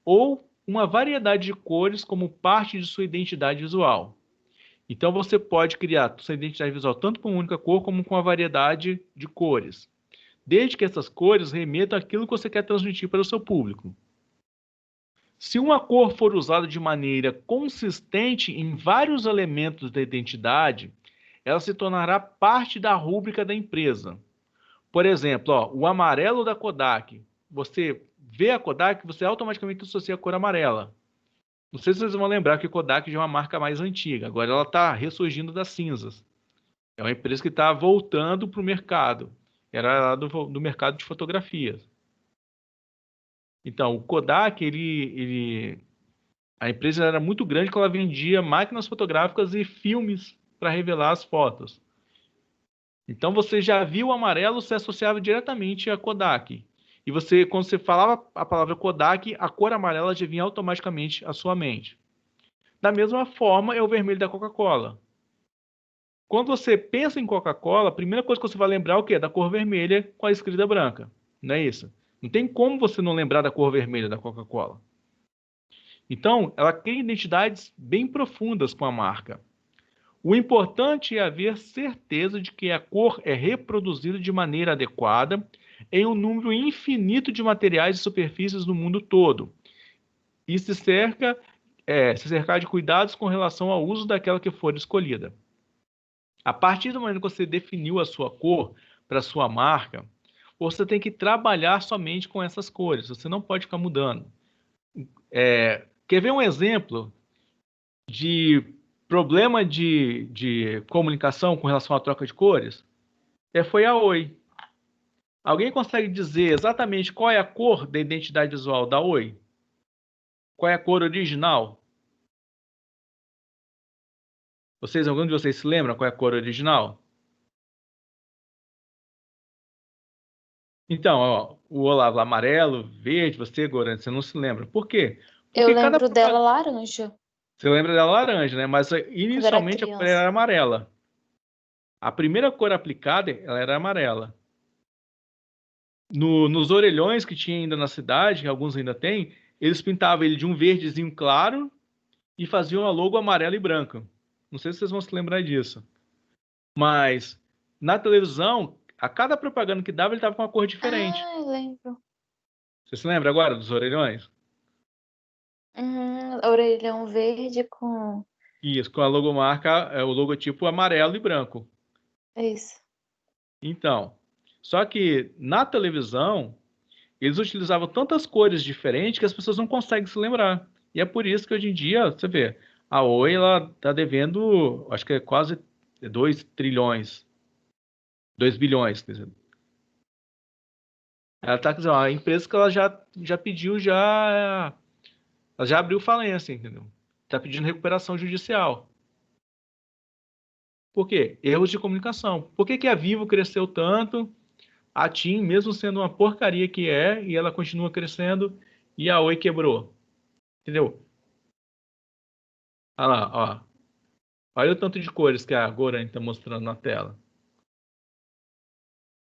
[SPEAKER 1] ou uma variedade de cores como parte de sua identidade visual. Então você pode criar sua identidade visual tanto com uma única cor como com uma variedade de cores, desde que essas cores remetam àquilo que você quer transmitir para o seu público. Se uma cor for usada de maneira consistente em vários elementos da identidade, ela se tornará parte da rúbrica da empresa. Por exemplo, ó, o amarelo da Kodak. Você vê a Kodak, você automaticamente associa a cor amarela. Não sei se vocês vão lembrar que a Kodak já é uma marca mais antiga. Agora ela está ressurgindo das cinzas. É uma empresa que está voltando para o mercado. Era lá do mercado de fotografias. Então, o Kodak, a empresa era muito grande porque ela vendia máquinas fotográficas e filmes para revelar as fotos. Então, você já viu o amarelo, se associava diretamente a Kodak. E você, quando você falava a palavra Kodak, a cor amarela já vinha automaticamente à sua mente. Da mesma forma, é o vermelho da Coca-Cola. Quando você pensa em Coca-Cola, a primeira coisa que você vai lembrar é o quê? Da cor vermelha com a escrita branca. Não é isso? Não tem como você não lembrar da cor vermelha da Coca-Cola. Então, ela tem identidades bem profundas com a marca. O importante é haver certeza de que a cor é reproduzida de maneira adequada em um número infinito de materiais e superfícies no mundo todo. E se cercar de cuidados com relação ao uso daquela que for escolhida. A partir do momento que você definiu a sua cor para a sua marca, você tem que trabalhar somente com essas cores. Você não pode ficar mudando. Quer ver um exemplo de problema de comunicação com relação à troca de cores? Foi a Oi. Alguém consegue dizer exatamente qual é a cor da identidade visual da Oi? Qual é a cor original? Algum de vocês se lembra qual é a cor original? Então, ó, o Olavo amarelo, verde, você, Goran, você não se lembra. Por quê?
[SPEAKER 2] Eu
[SPEAKER 1] Porque
[SPEAKER 2] lembro dela laranja,
[SPEAKER 1] Você lembra dela laranja, né? Mas
[SPEAKER 2] quando era
[SPEAKER 1] inicialmente a cor
[SPEAKER 2] criança.
[SPEAKER 1] era amarela. A primeira cor aplicada, ela era amarela. Nos orelhões que tinha ainda na cidade, que alguns ainda têm, eles pintavam ele de um verdezinho claro e faziam a logo amarela e branca. Não sei se vocês vão se lembrar disso. Mas na televisão, a cada propaganda que dava, ele tava com uma cor diferente.
[SPEAKER 2] Ah, eu lembro.
[SPEAKER 1] Você se lembra agora dos orelhões?
[SPEAKER 2] Orelhão verde com...
[SPEAKER 1] Isso, com a logomarca, o logotipo amarelo e branco.
[SPEAKER 2] É isso.
[SPEAKER 1] Então, só que na televisão, eles utilizavam tantas cores diferentes que as pessoas não conseguem se lembrar. E é por isso que hoje em dia, você vê, a Oi ela está devendo, acho que é quase 2 trilhões, 2 bilhões, quer dizer. Ela está, quer dizer, uma empresa que ela já pediu, ela já abriu falência, entendeu? Está pedindo recuperação judicial. Por quê? Erros de comunicação. Por que que a Vivo cresceu tanto, a TIM, mesmo sendo uma porcaria que é, e ela continua crescendo, e a Oi quebrou? Entendeu? Olha lá, ó. Olha o tanto de cores que a Goran está mostrando na tela.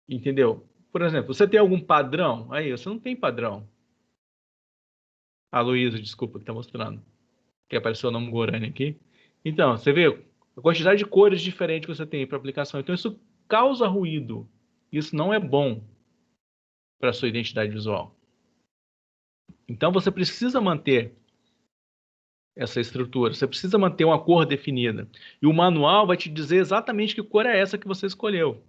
[SPEAKER 1] Entendeu? Por exemplo, você tem algum padrão? Aí, você não tem padrão. A Luísa, desculpa, que está mostrando. Que apareceu o nome Goran aqui. Então, você vê a quantidade de cores diferentes que você tem para aplicação. Então, isso causa ruído. Isso não é bom para a sua identidade visual. Então, você precisa manter essa estrutura. Você precisa manter uma cor definida. E o manual vai te dizer exatamente que cor é essa que você escolheu.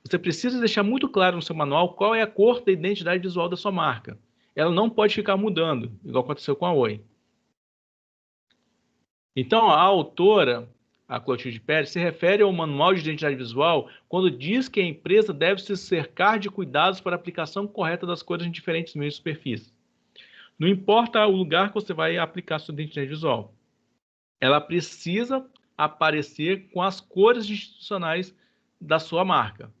[SPEAKER 1] Você precisa deixar muito claro no seu manual qual é a cor da identidade visual da sua marca. Ela não pode ficar mudando, igual aconteceu com a Oi. Então, a autora, a Clotilde Pérez, se refere ao manual de identidade visual quando diz que a empresa deve se cercar de cuidados para a aplicação correta das cores em diferentes meios e superfícies. Não importa o lugar que você vai aplicar sua identidade visual. Ela precisa aparecer com as cores institucionais da sua marca.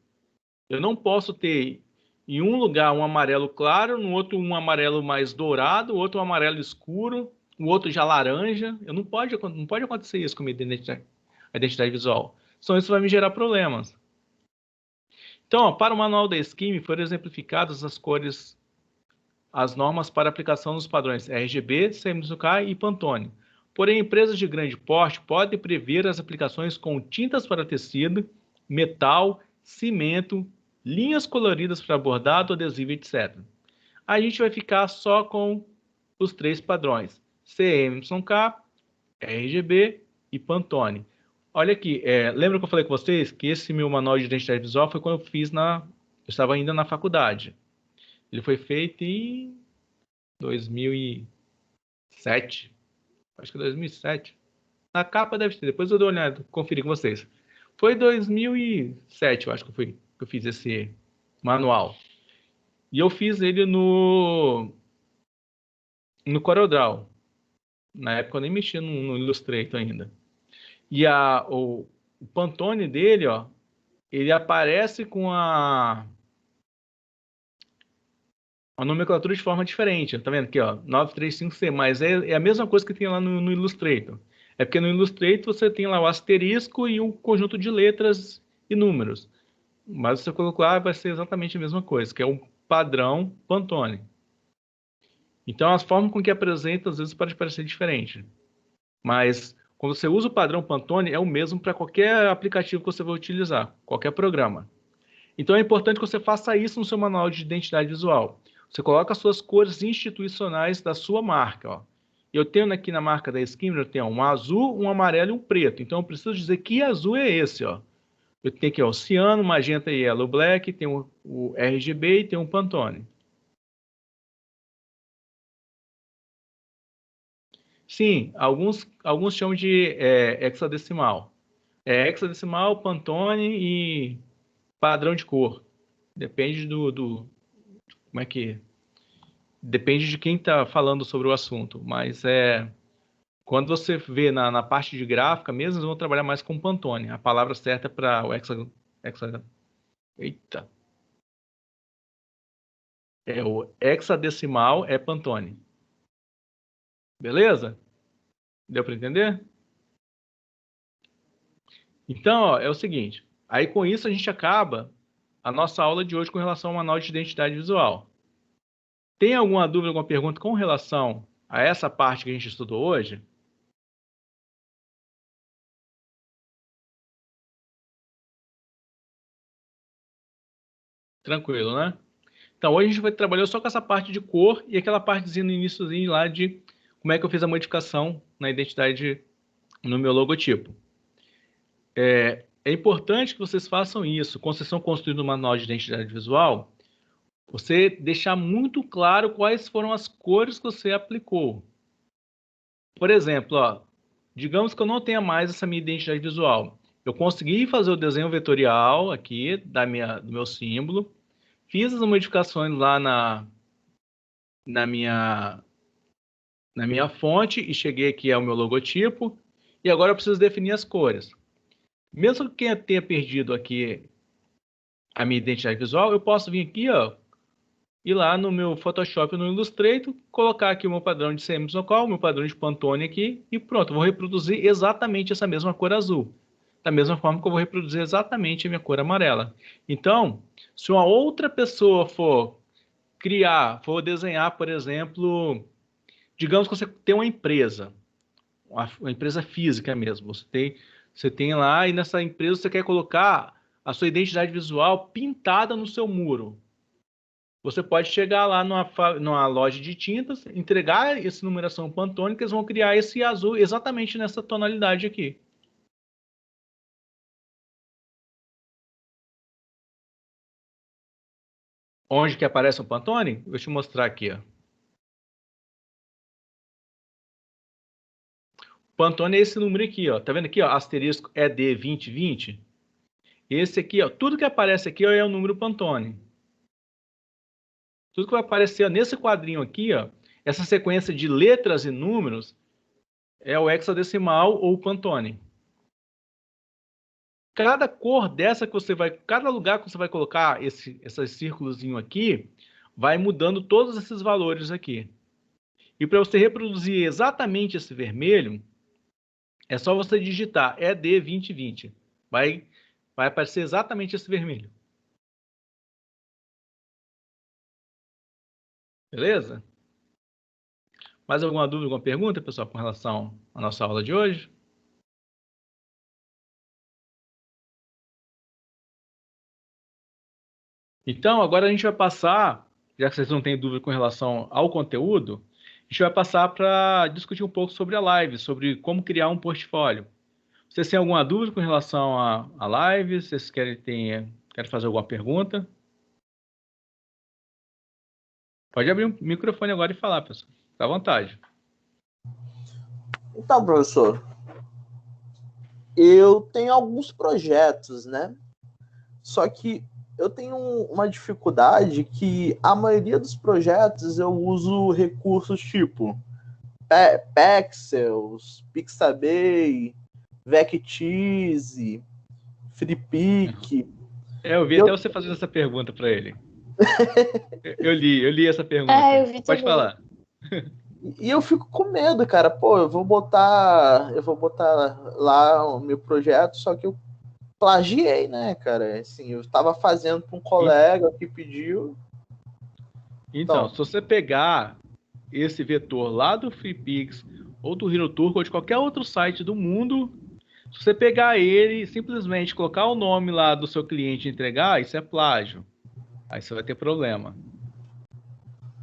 [SPEAKER 1] Eu não posso ter em um lugar um amarelo claro, no outro um amarelo mais dourado, outro um amarelo escuro, o outro já laranja. Não pode acontecer isso com a identidade visual. Então isso vai me gerar problemas. Então, ó, para o manual da Scheme foram exemplificadas as cores, as normas para aplicação dos padrões RGB, CMYK e Pantone. Porém, empresas de grande porte podem prever as aplicações com tintas para tecido, metal, cimento, linhas coloridas para bordado, adesivo, etc. A gente vai ficar só com os 3 padrões: CMYK, RGB e Pantone. Olha aqui, lembra que eu falei com vocês que esse meu manual de identidade visual foi quando eu estava ainda na faculdade. Ele foi feito em 2007, acho que 2007. Na capa deve ter, depois eu dou uma olhada, conferir com vocês. Foi 2007, eu acho que eu fiz esse manual. E eu fiz ele no CorelDRAW. Na época eu nem mexia no Illustrator ainda. E o Pantone dele, ó, ele aparece com a nomenclatura de forma diferente. Tá vendo aqui, ó, 935C, mas é a mesma coisa que tem lá no Illustrator. É porque no Illustrator você tem lá o asterisco e um conjunto de letras e números. Mas você colocar vai ser exatamente a mesma coisa, que é um padrão Pantone. Então, as formas com que apresenta, às vezes, pode parecer diferente. Mas, quando você usa o padrão Pantone, é o mesmo para qualquer aplicativo que você vai utilizar, qualquer programa. Então, é importante que você faça isso no seu manual de identidade visual. Você coloca as suas cores institucionais da sua marca. Ó. Eu tenho aqui na marca da Skimmer, eu tenho um azul, um amarelo e um preto. Então, eu preciso dizer que azul é esse. Ó. Eu tenho aqui ó, o ciano, magenta e yellow black, tem o RGB e tem um Pantone. Sim, alguns chamam de hexadecimal. É hexadecimal, Pantone e padrão de cor. Depende como é que... Depende de quem está falando sobre o assunto. Mas quando você vê na parte de gráfica mesmo, eles vão trabalhar mais com Pantone. A palavra certa para o eita. O hexadecimal é Pantone. Beleza? Deu para entender? Então, ó, é o seguinte. Aí com isso a gente acaba a nossa aula de hoje com relação ao manual de identidade visual. Tem alguma dúvida, alguma pergunta com relação a essa parte que a gente estudou hoje? Tranquilo, né? Então, hoje a gente vai trabalhar só com essa parte de cor e aquela partezinha no iníciozinho lá de como é que eu fiz a modificação na identidade no meu logotipo. É importante que vocês façam isso. Quando vocês estão construindo um manual de identidade visual, você deixar muito claro quais foram as cores que você aplicou. Por exemplo, ó, digamos que eu não tenha mais essa minha identidade visual. Eu consegui fazer o desenho vetorial aqui do meu símbolo, fiz as modificações lá na minha, na minha fonte e cheguei aqui ao meu logotipo. E agora eu preciso definir as cores. Mesmo que eu tenha perdido aqui a minha identidade visual, eu posso vir aqui, ó, ir lá no meu Photoshop, no Illustrator, colocar aqui o meu padrão de semi-local, o meu padrão de Pantone aqui e pronto, eu vou reproduzir exatamente essa mesma cor azul. Da mesma forma que eu vou reproduzir exatamente a minha cor amarela. Então, se uma outra pessoa for desenhar, por exemplo, digamos que você tem uma empresa física mesmo, você tem lá e nessa empresa você quer colocar a sua identidade visual pintada no seu muro. Você pode chegar lá numa loja de tintas, entregar essa numeração Pantone, que eles vão criar esse azul exatamente nessa tonalidade aqui. Onde que aparece o Pantone? Vou te mostrar aqui. Ó. Pantone é esse número aqui, ó. Tá vendo aqui, ó? Asterisco ED2020. Esse aqui, ó. Tudo que aparece aqui ó, é o número Pantone. Tudo que vai aparecer ó, nesse quadrinho aqui, ó, essa sequência de letras e números é o hexadecimal ou Pantone. Cada cor dessa que você vai, cada lugar que você vai colocar esse círculozinho aqui, vai mudando todos esses valores aqui. E para você reproduzir exatamente esse vermelho, é só você digitar ED2020. Vai aparecer exatamente esse vermelho. Beleza? Mais alguma dúvida, alguma pergunta, pessoal, com relação à nossa aula de hoje? Então, agora a gente vai passar, já que vocês não têm dúvida com relação ao conteúdo, a gente vai passar para discutir um pouco sobre a live, sobre como criar um portfólio. Vocês têm alguma dúvida com relação à live? Vocês querem fazer alguma pergunta? Pode abrir o microfone agora e falar, pessoal. Fica à vontade.
[SPEAKER 3] Então, professor, eu tenho alguns projetos, né? Só que eu tenho uma dificuldade que a maioria dos projetos eu uso recursos tipo Pexels, Pixabay, Vectease, FreePic.
[SPEAKER 1] Eu vi até você fazendo essa pergunta para ele. Eu li essa pergunta.
[SPEAKER 2] Eu vi
[SPEAKER 1] Pode
[SPEAKER 2] também.
[SPEAKER 1] falar.
[SPEAKER 3] E eu fico com medo, cara. Pô, eu vou botar lá o meu projeto, só que eu plagiei, né, cara? Assim, eu estava fazendo para um colega que pediu.
[SPEAKER 1] Então, se você pegar esse vetor lá do FreePix ou do HeroTurk ou de qualquer outro site do mundo, se você pegar ele e simplesmente colocar o nome lá do seu cliente e entregar, isso é plágio. Aí você vai ter problema.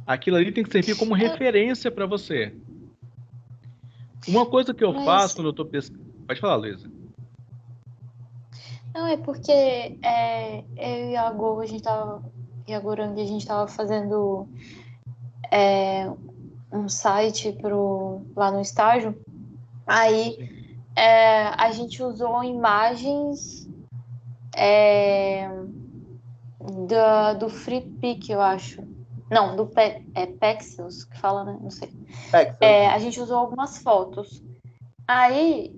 [SPEAKER 1] Aquilo ali tem que servir como referência para você. Uma coisa que eu faço quando eu estou pesquisando... Pode falar, Luísa.
[SPEAKER 2] Não, é porque eu e a Go, e a Gorang, a gente tava fazendo um site lá no estágio. Aí a gente usou imagens do FreePic, eu acho. Não, do Pexels, que fala, né? Não sei. A gente usou algumas fotos. Aí,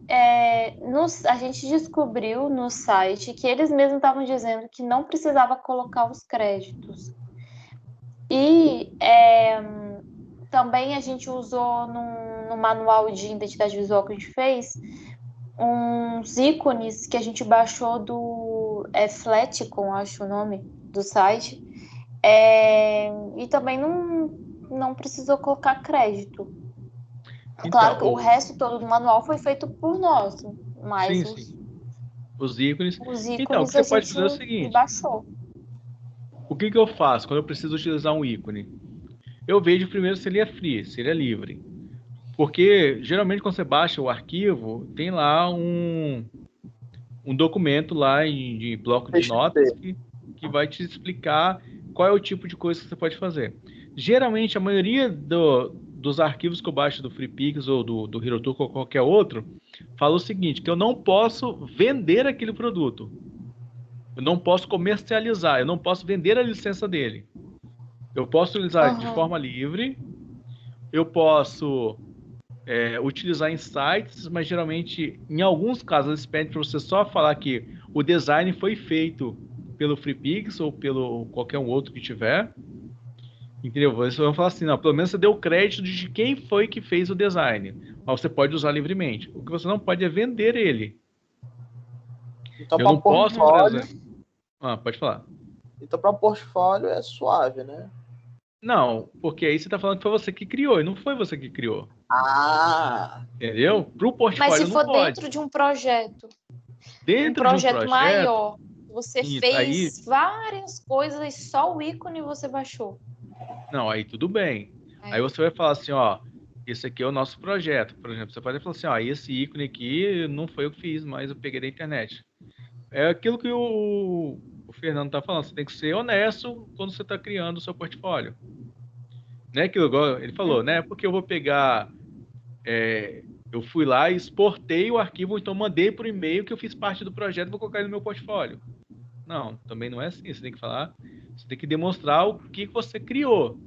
[SPEAKER 2] a gente descobriu no site que eles mesmos estavam dizendo que não precisava colocar os créditos. E também a gente usou no manual de identidade visual que a gente fez uns ícones que a gente baixou do Flaticon, acho o nome do site. E também não precisou colocar crédito.
[SPEAKER 1] Então,
[SPEAKER 2] claro que o resto todo do manual foi feito por nós, mas
[SPEAKER 1] sim. Os ícones.
[SPEAKER 2] os
[SPEAKER 1] Então, o que
[SPEAKER 2] ícones
[SPEAKER 1] você pode fazer é o seguinte.
[SPEAKER 2] baixou.
[SPEAKER 1] O que eu faço quando eu preciso utilizar um ícone? Eu vejo primeiro se ele é free, se ele é livre. Porque, geralmente, quando você baixa o arquivo, tem lá um documento lá de bloco de notas que vai te explicar qual é o tipo de coisa que você pode fazer. Geralmente, a maioria dos arquivos que eu baixo do FreePix ou do HeroTurk ou qualquer outro, fala o seguinte, que eu não posso vender aquele produto. Eu não posso comercializar, eu não posso vender a licença dele. Eu posso utilizar de forma livre, eu posso utilizar em sites, mas geralmente, em alguns casos, eles pedem para você só falar que o design foi feito pelo FreePix ou pelo qualquer um outro que tiver. Entendeu? Eles vão falar assim, não, pelo menos você deu crédito de quem foi que fez o design. Mas você pode usar livremente. O que você não pode é vender ele.
[SPEAKER 3] Então,
[SPEAKER 1] eu não posso, por exemplo... pode falar.
[SPEAKER 3] Então, para portfólio é suave, né?
[SPEAKER 1] Não, porque aí você está falando que foi você que criou, e não foi você que criou.
[SPEAKER 3] Ah!
[SPEAKER 1] Entendeu? Para o portfólio
[SPEAKER 2] Mas se for
[SPEAKER 1] não pode.
[SPEAKER 2] dentro de um projeto,
[SPEAKER 1] Dentro
[SPEAKER 2] um projeto
[SPEAKER 1] de um projeto
[SPEAKER 2] maior, você
[SPEAKER 1] isso,
[SPEAKER 2] fez várias coisas e só o ícone você baixou.
[SPEAKER 1] Não, aí tudo bem. Aí você vai falar assim, ó, esse aqui é o nosso projeto. Por exemplo, você pode falar assim, ó, esse ícone aqui não foi eu que fiz, mas eu peguei da internet. É aquilo que o Fernando tá falando, você tem que ser honesto quando você está criando o seu portfólio. Não é aquilo igual ele falou, né? Porque eu vou pegar... eu fui lá e exportei o arquivo, então mandei por e-mail que eu fiz parte do projeto e vou colocar ele no meu portfólio. Não, também não é assim. Você tem que falar, você tem que demonstrar o que você criou.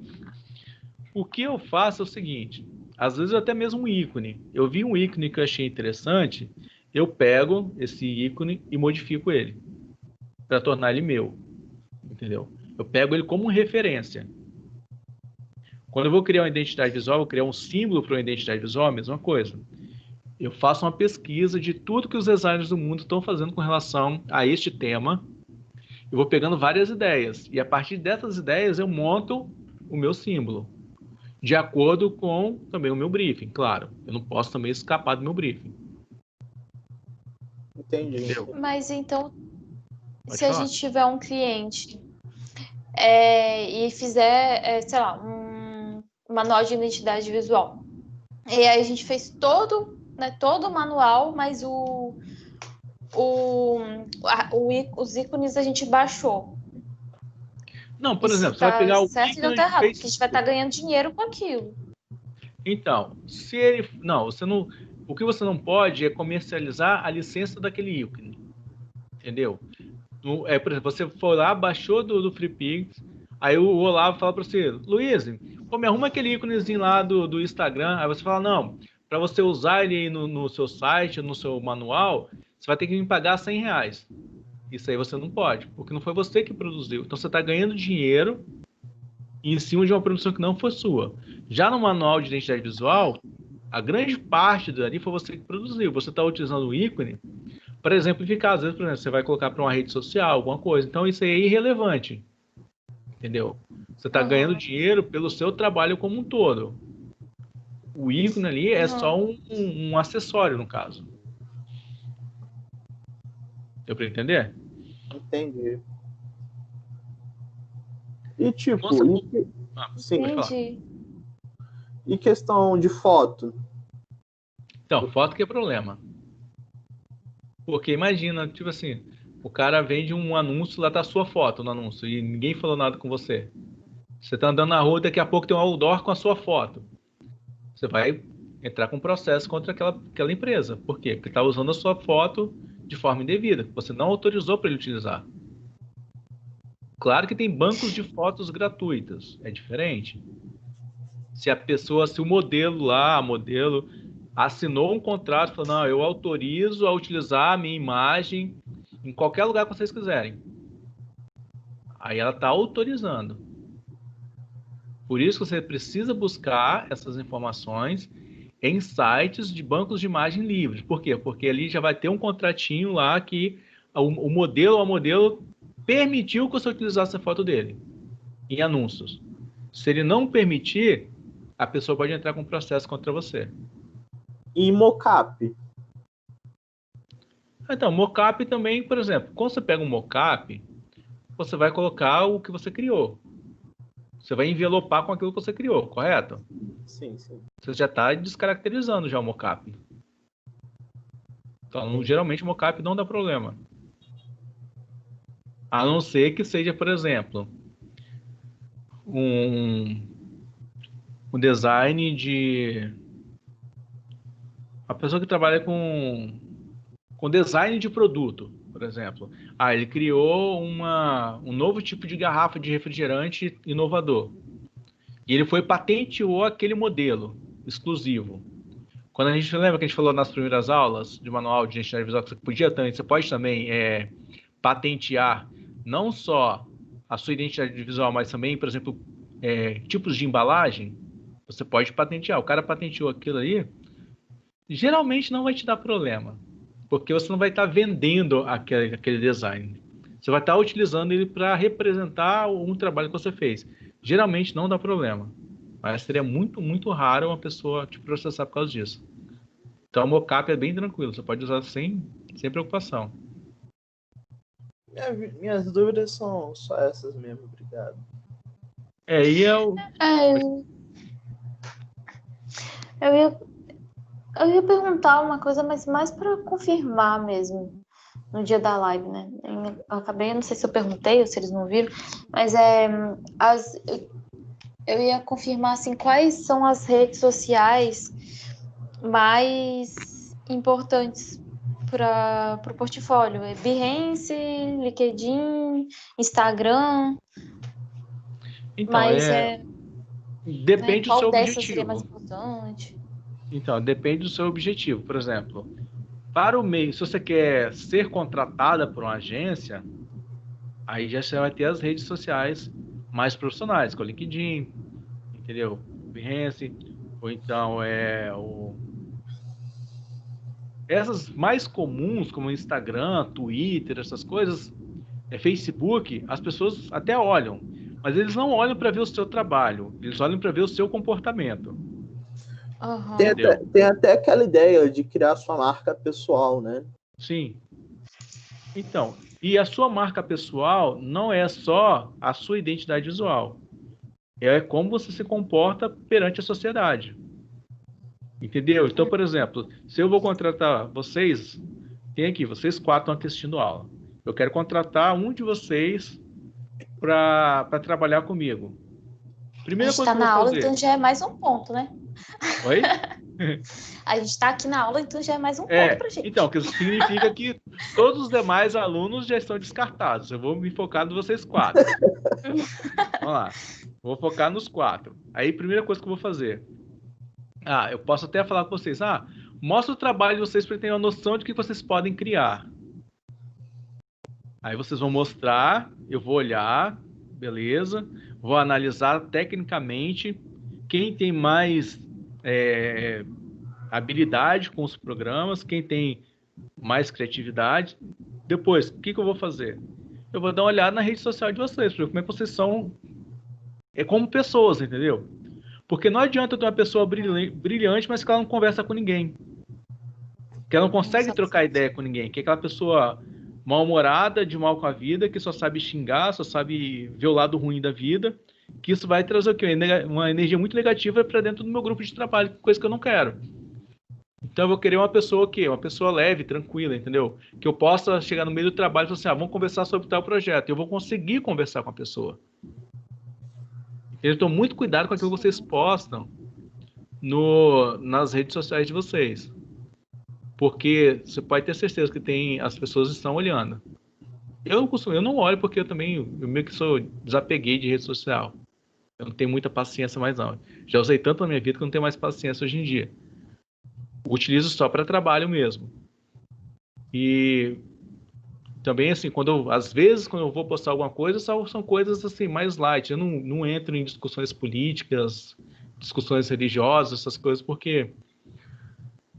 [SPEAKER 1] O que eu faço é o seguinte, às vezes até mesmo um ícone. Eu vi um ícone que eu achei interessante, eu pego esse ícone e modifico ele para tornar ele meu, entendeu? Eu pego ele como referência. Quando eu vou criar uma identidade visual, vou criar um símbolo para uma identidade visual, a mesma coisa. Eu faço uma pesquisa de tudo que os designers do mundo estão fazendo com relação a este tema. Eu vou pegando várias ideias. E a partir dessas ideias eu monto o meu símbolo. De acordo com também o meu briefing, claro. Eu não posso também escapar do meu briefing.
[SPEAKER 3] Entendi.
[SPEAKER 1] Entendeu?
[SPEAKER 2] Mas então,
[SPEAKER 1] Pode
[SPEAKER 2] se a
[SPEAKER 1] falar.
[SPEAKER 2] gente tiver um cliente e fizer, sei lá, um manual de identidade visual, e aí a gente fez todo o manual, mas os ícones a gente baixou.
[SPEAKER 1] Não, por
[SPEAKER 2] Isso
[SPEAKER 1] exemplo, você vai pegar o
[SPEAKER 2] certo e não
[SPEAKER 1] ícone
[SPEAKER 2] tá
[SPEAKER 1] de
[SPEAKER 2] errado, porque a gente vai
[SPEAKER 1] Facebook.
[SPEAKER 2] estar ganhando dinheiro com aquilo.
[SPEAKER 1] Então, se ele... Não, você não... O que você não pode é comercializar a licença daquele ícone. Entendeu? Por exemplo, você foi lá, baixou do FreePix, aí o Olavo fala para você, Luiz, me arruma aquele íconezinho lá do Instagram. Aí você fala, não, para você usar ele aí no seu site, no seu manual, você vai ter que me pagar R$100. Isso aí você não pode, porque não foi você que produziu. Então você está ganhando dinheiro em cima de uma permissão que não foi sua. Já no manual de identidade visual, a grande parte dali foi você que produziu. Você está utilizando o ícone para exemplificar. Às vezes, por exemplo, você vai colocar para uma rede social, alguma coisa. Então, isso aí é irrelevante. Entendeu? Você está ganhando dinheiro pelo seu trabalho como um todo. O ícone ali é só um acessório, no caso. Deu para entender?
[SPEAKER 3] Entendi. E tipo,
[SPEAKER 1] sim,
[SPEAKER 2] entendi.
[SPEAKER 3] E questão de foto?
[SPEAKER 1] Então, foto que é problema. Porque imagina, tipo assim, o cara vende um anúncio, lá tá a sua foto no anúncio, e ninguém falou nada com você. Você tá andando na rua, daqui a pouco tem um outdoor com a sua foto. Você vai entrar com processo contra aquela empresa. Por quê? Porque tá usando a sua foto de forma indevida. Você não autorizou para ele utilizar. Claro que tem bancos de fotos gratuitas. É diferente. Se o modelo lá, a modelo, assinou um contrato, falando, não, eu autorizo a utilizar a minha imagem em qualquer lugar que vocês quiserem. Aí ela está autorizando. Por isso que você precisa buscar essas informações em sites de bancos de imagem livres. Por quê? Porque ali já vai ter um contratinho lá que o modelo ou a modelo permitiu que você utilizasse a foto dele em anúncios. Se ele não permitir, a pessoa pode entrar com um processo contra você.
[SPEAKER 3] E mockup?
[SPEAKER 1] Então, mockup também, por exemplo, quando você pega um mockup, você vai colocar o que você criou. Você vai envelopar com aquilo que você criou, correto?
[SPEAKER 3] Sim, sim.
[SPEAKER 1] Você já está descaracterizando já o mockup. Então, geralmente, o mockup não dá problema. A não ser que seja, por exemplo, um design de... A pessoa que trabalha com design de produto, por exemplo. Ele criou um novo tipo de garrafa de refrigerante inovador. E ele patenteou aquele modelo exclusivo. Quando a gente lembra que a gente falou nas primeiras aulas de manual de identidade visual, que você pode também patentear não só a sua identidade visual, mas também, por exemplo, tipos de embalagem. Você pode patentear. O cara patenteou aquilo ali, geralmente não vai te dar problema, porque você não vai estar vendendo aquele design. Você vai estar utilizando ele para representar um trabalho que você fez. Geralmente não dá problema, mas seria muito, muito raro uma pessoa te processar por causa disso. Então, o mockup é bem tranquilo, você pode usar sem preocupação.
[SPEAKER 3] Minhas dúvidas são só essas mesmo, obrigado.
[SPEAKER 2] Eu ia perguntar uma coisa, mas mais para confirmar mesmo, no dia da live, né? Eu acabei, não sei se eu perguntei ou se eles não viram, mas eu ia confirmar assim, quais são as redes sociais mais importantes para o portfólio. É Behance, LinkedIn, Instagram.
[SPEAKER 1] Então,
[SPEAKER 2] mas
[SPEAKER 1] depende do seu
[SPEAKER 2] qual dessas
[SPEAKER 1] objetivo.
[SPEAKER 2] seria mais importante?
[SPEAKER 1] Então, depende do seu objetivo. Por exemplo, para o meio, se você quer ser contratada por uma agência, aí já você vai ter as redes sociais mais profissionais, com o LinkedIn, entendeu? Behance, ou então essas mais comuns, como Instagram, Twitter, essas coisas, Facebook, as pessoas até olham, mas eles não olham para ver o seu trabalho, eles olham para ver o seu comportamento.
[SPEAKER 2] Uhum.
[SPEAKER 3] Tem até aquela ideia de criar sua marca pessoal, né?
[SPEAKER 1] Sim. Então, e a sua marca pessoal não é só a sua identidade visual. É como você se comporta perante a sociedade. Entendeu? Então, por exemplo, se eu vou contratar vocês, vocês 4 estão aqui assistindo aula. Eu quero contratar um de vocês para trabalhar comigo. Primeira coisa que eu vou fazer...
[SPEAKER 2] A gente está na aula, então já é mais um ponto, né?
[SPEAKER 1] Oi?
[SPEAKER 2] A gente está aqui na aula, então já é mais um ponto pra gente.
[SPEAKER 1] Então, que isso significa que todos os demais alunos já estão descartados. Eu vou me focar nos vocês 4. Vamos lá. Vou focar nos 4. Aí, primeira coisa que eu vou fazer. Eu posso até falar com vocês. Mostra o trabalho de vocês para ter uma noção de que vocês podem criar. Aí vocês vão mostrar, eu vou olhar, beleza. Vou analisar tecnicamente quem tem mais habilidade com os programas, quem tem mais criatividade. Depois, o que eu vou fazer? Eu vou dar uma olhada na rede social de vocês, para ver como é que vocês são como pessoas, entendeu? Porque não adianta ter uma pessoa brilhante, mas que ela não conversa com ninguém. Que ela não consegue trocar ideia com ninguém. Que é aquela pessoa mal-humorada, de mal com a vida, que só sabe xingar, só sabe ver o lado ruim da vida. Que isso vai trazer o quê? Uma energia muito negativa para dentro do meu grupo de trabalho, coisa que eu não quero. Então eu vou querer uma pessoa uma pessoa leve, tranquila, entendeu? Que eu possa chegar no meio do trabalho e falar assim, vamos conversar sobre tal projeto. Eu vou conseguir conversar com a pessoa. Então, muito cuidado com aquilo que vocês postam nas redes sociais de vocês. Porque você pode ter certeza que as pessoas estão olhando. Eu não olho porque eu meio que desapeguei de rede social. Eu não tenho muita paciência mais não. Já usei tanto na minha vida que eu não tenho mais paciência hoje em dia. Utilizo só para trabalho mesmo. E também, assim, às vezes, quando eu vou postar alguma coisa, são coisas assim, mais light. Eu não entro em discussões políticas, discussões religiosas, essas coisas, porque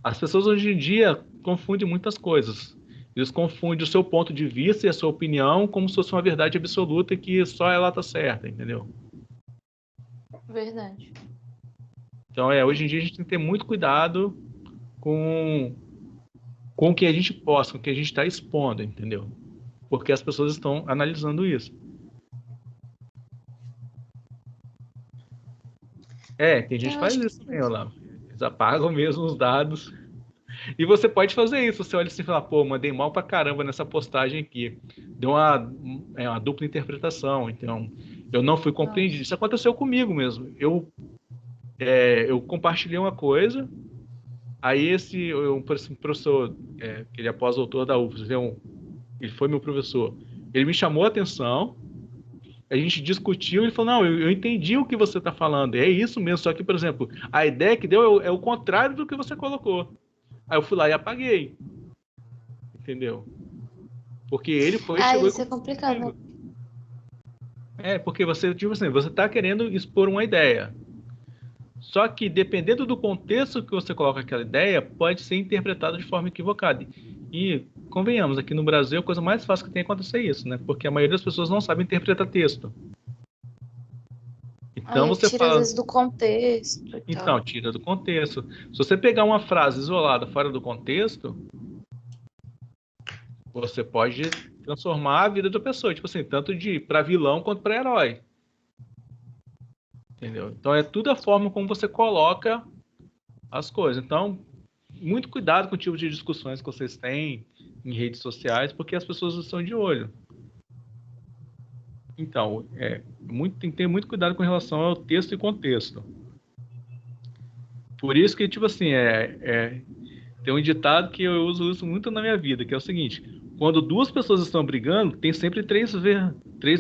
[SPEAKER 1] as pessoas hoje em dia confundem muitas coisas. Eles confundem o seu ponto de vista e a sua opinião como se fosse uma verdade absoluta que só ela está certa, entendeu?
[SPEAKER 2] Verdade.
[SPEAKER 1] Então, hoje em dia a gente tem que ter muito cuidado com o que a gente posta, com o que a gente está expondo, entendeu? Porque as pessoas estão analisando isso. Tem gente que faz isso também, Olavo. Eles apagam mesmo os dados. E você pode fazer isso. Você olha assim e fala, pô, mandei mal pra caramba nessa postagem aqui. Deu uma dupla interpretação. Então, eu não fui compreendido. Isso aconteceu comigo mesmo. Eu compartilhei uma coisa, aí um professor, que ele é pós-doutor da UFRGS, ele foi meu professor, ele me chamou a atenção, a gente discutiu, ele falou, não, eu entendi o que você está falando, é isso mesmo, só que, por exemplo, a ideia que deu é o contrário do que você colocou. Aí eu fui lá e apaguei. Entendeu? Porque ele chegou
[SPEAKER 2] isso é complicado.
[SPEAKER 1] Porque você, tipo assim, você está querendo expor uma ideia. Só que, dependendo do contexto que você coloca aquela ideia, pode ser interpretada de forma equivocada. E, convenhamos, aqui no Brasil, a coisa mais fácil que tem é acontecer isso, né? Porque a maioria das pessoas não sabe interpretar texto. Então, você
[SPEAKER 2] tira às vezes do contexto.
[SPEAKER 1] Então, tira do contexto. Se você pegar uma frase isolada fora do contexto, você pode transformar a vida da pessoa, tipo assim, tanto para vilão quanto para herói. Entendeu? Então, é tudo a forma como você coloca as coisas. Então, muito cuidado com o tipo de discussões que vocês têm em redes sociais, porque as pessoas estão de olho. Então, tem que ter muito cuidado com relação ao texto e contexto. Por isso que, tipo assim, tem um ditado que eu uso isso muito na minha vida, que é o seguinte: quando duas pessoas estão brigando, tem sempre três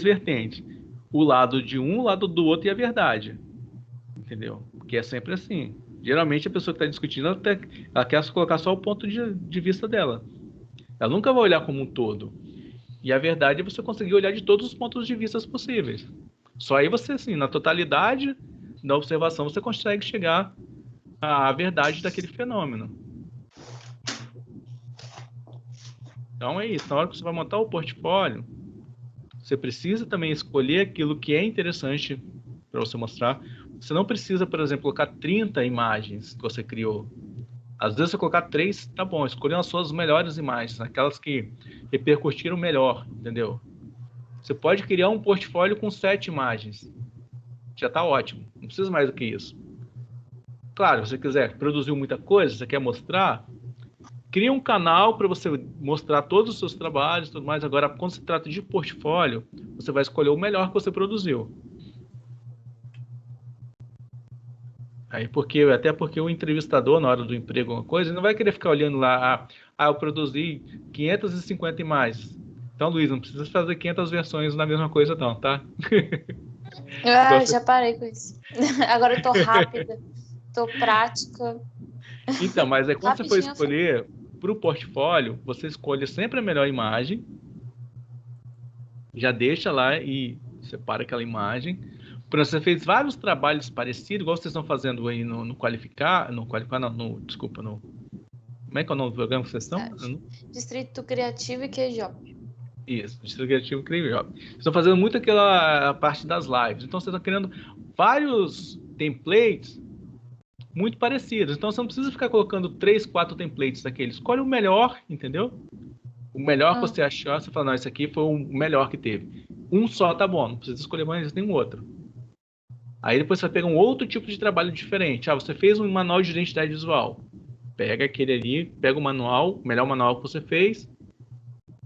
[SPEAKER 1] vertentes. O lado de um, o lado do outro e a verdade. Entendeu? Porque é sempre assim. Geralmente a pessoa que está discutindo, ela quer colocar só o ponto de vista dela. Ela nunca vai olhar como um todo. E a verdade é você conseguir olhar de todos os pontos de vista possíveis. Só aí você, assim, na totalidade da observação, você consegue chegar à verdade daquele fenômeno. Então é isso. Na hora que você vai montar o portfólio, você precisa também escolher aquilo que é interessante para você mostrar. Você não precisa, por exemplo, colocar 30 imagens que você criou. Às vezes, você colocar 3, tá bom. Escolher as suas melhores imagens, aquelas que repercutiram melhor, entendeu? Você pode criar um portfólio com 7 imagens. Já tá ótimo. Não precisa mais do que isso. Claro, se você quiser produzir muita coisa, você quer mostrar, cria um canal para você mostrar todos os seus trabalhos e tudo mais. Agora, quando se trata de portfólio, você vai escolher o melhor que você produziu. Aí até porque o entrevistador, na hora do emprego, alguma coisa, ele não vai querer ficar olhando lá, eu produzi 550 imagens. Então, Luiz, não precisa fazer 500 versões na mesma coisa não, tá?
[SPEAKER 2] Já parei com isso. Agora eu tô rápida, tô prática.
[SPEAKER 1] Então, mas quando você for escolher para o portfólio, você escolhe sempre a melhor imagem, já deixa lá e separa aquela imagem. Por exemplo, você fez vários trabalhos parecidos, igual vocês estão fazendo aí no Qualificar, desculpa, como é que é o nome do programa que vocês estão?
[SPEAKER 2] Distrito Criativo e QJob.
[SPEAKER 1] Isso, Distrito Criativo e QJob. Vocês estão fazendo muito aquela parte das lives, então vocês estão criando vários templates muito parecidos, então você não precisa ficar colocando 3, 4 templates daqueles, escolhe o melhor, entendeu? O melhor que você achar, você fala, não, esse aqui foi o melhor que teve. Um só tá bom, não precisa escolher mais nenhum outro. Aí depois você vai pegar um outro tipo de trabalho diferente. Você fez um manual de identidade visual. Pega aquele ali, pega o manual, o melhor manual que você fez,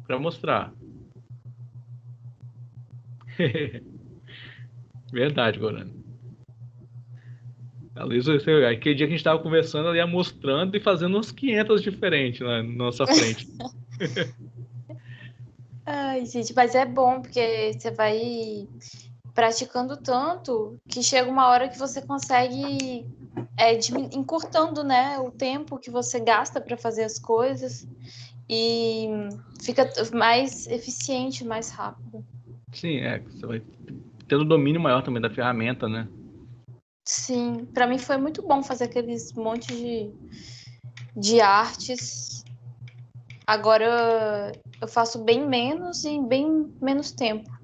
[SPEAKER 1] para mostrar. Verdade, Gorano. A Luísa, aquele dia que a gente estava conversando, ela ia mostrando e fazendo uns 500 diferentes na nossa frente.
[SPEAKER 2] Ai, gente, mas é bom, porque você vai praticando tanto que chega uma hora que você consegue encurtando, né, o tempo que você gasta para fazer as coisas e fica mais eficiente, mais rápido.
[SPEAKER 1] Sim, você vai tendo domínio maior também da ferramenta, né?
[SPEAKER 2] Sim, para mim foi muito bom fazer aqueles monte de artes. Agora eu faço bem menos e bem menos tempo.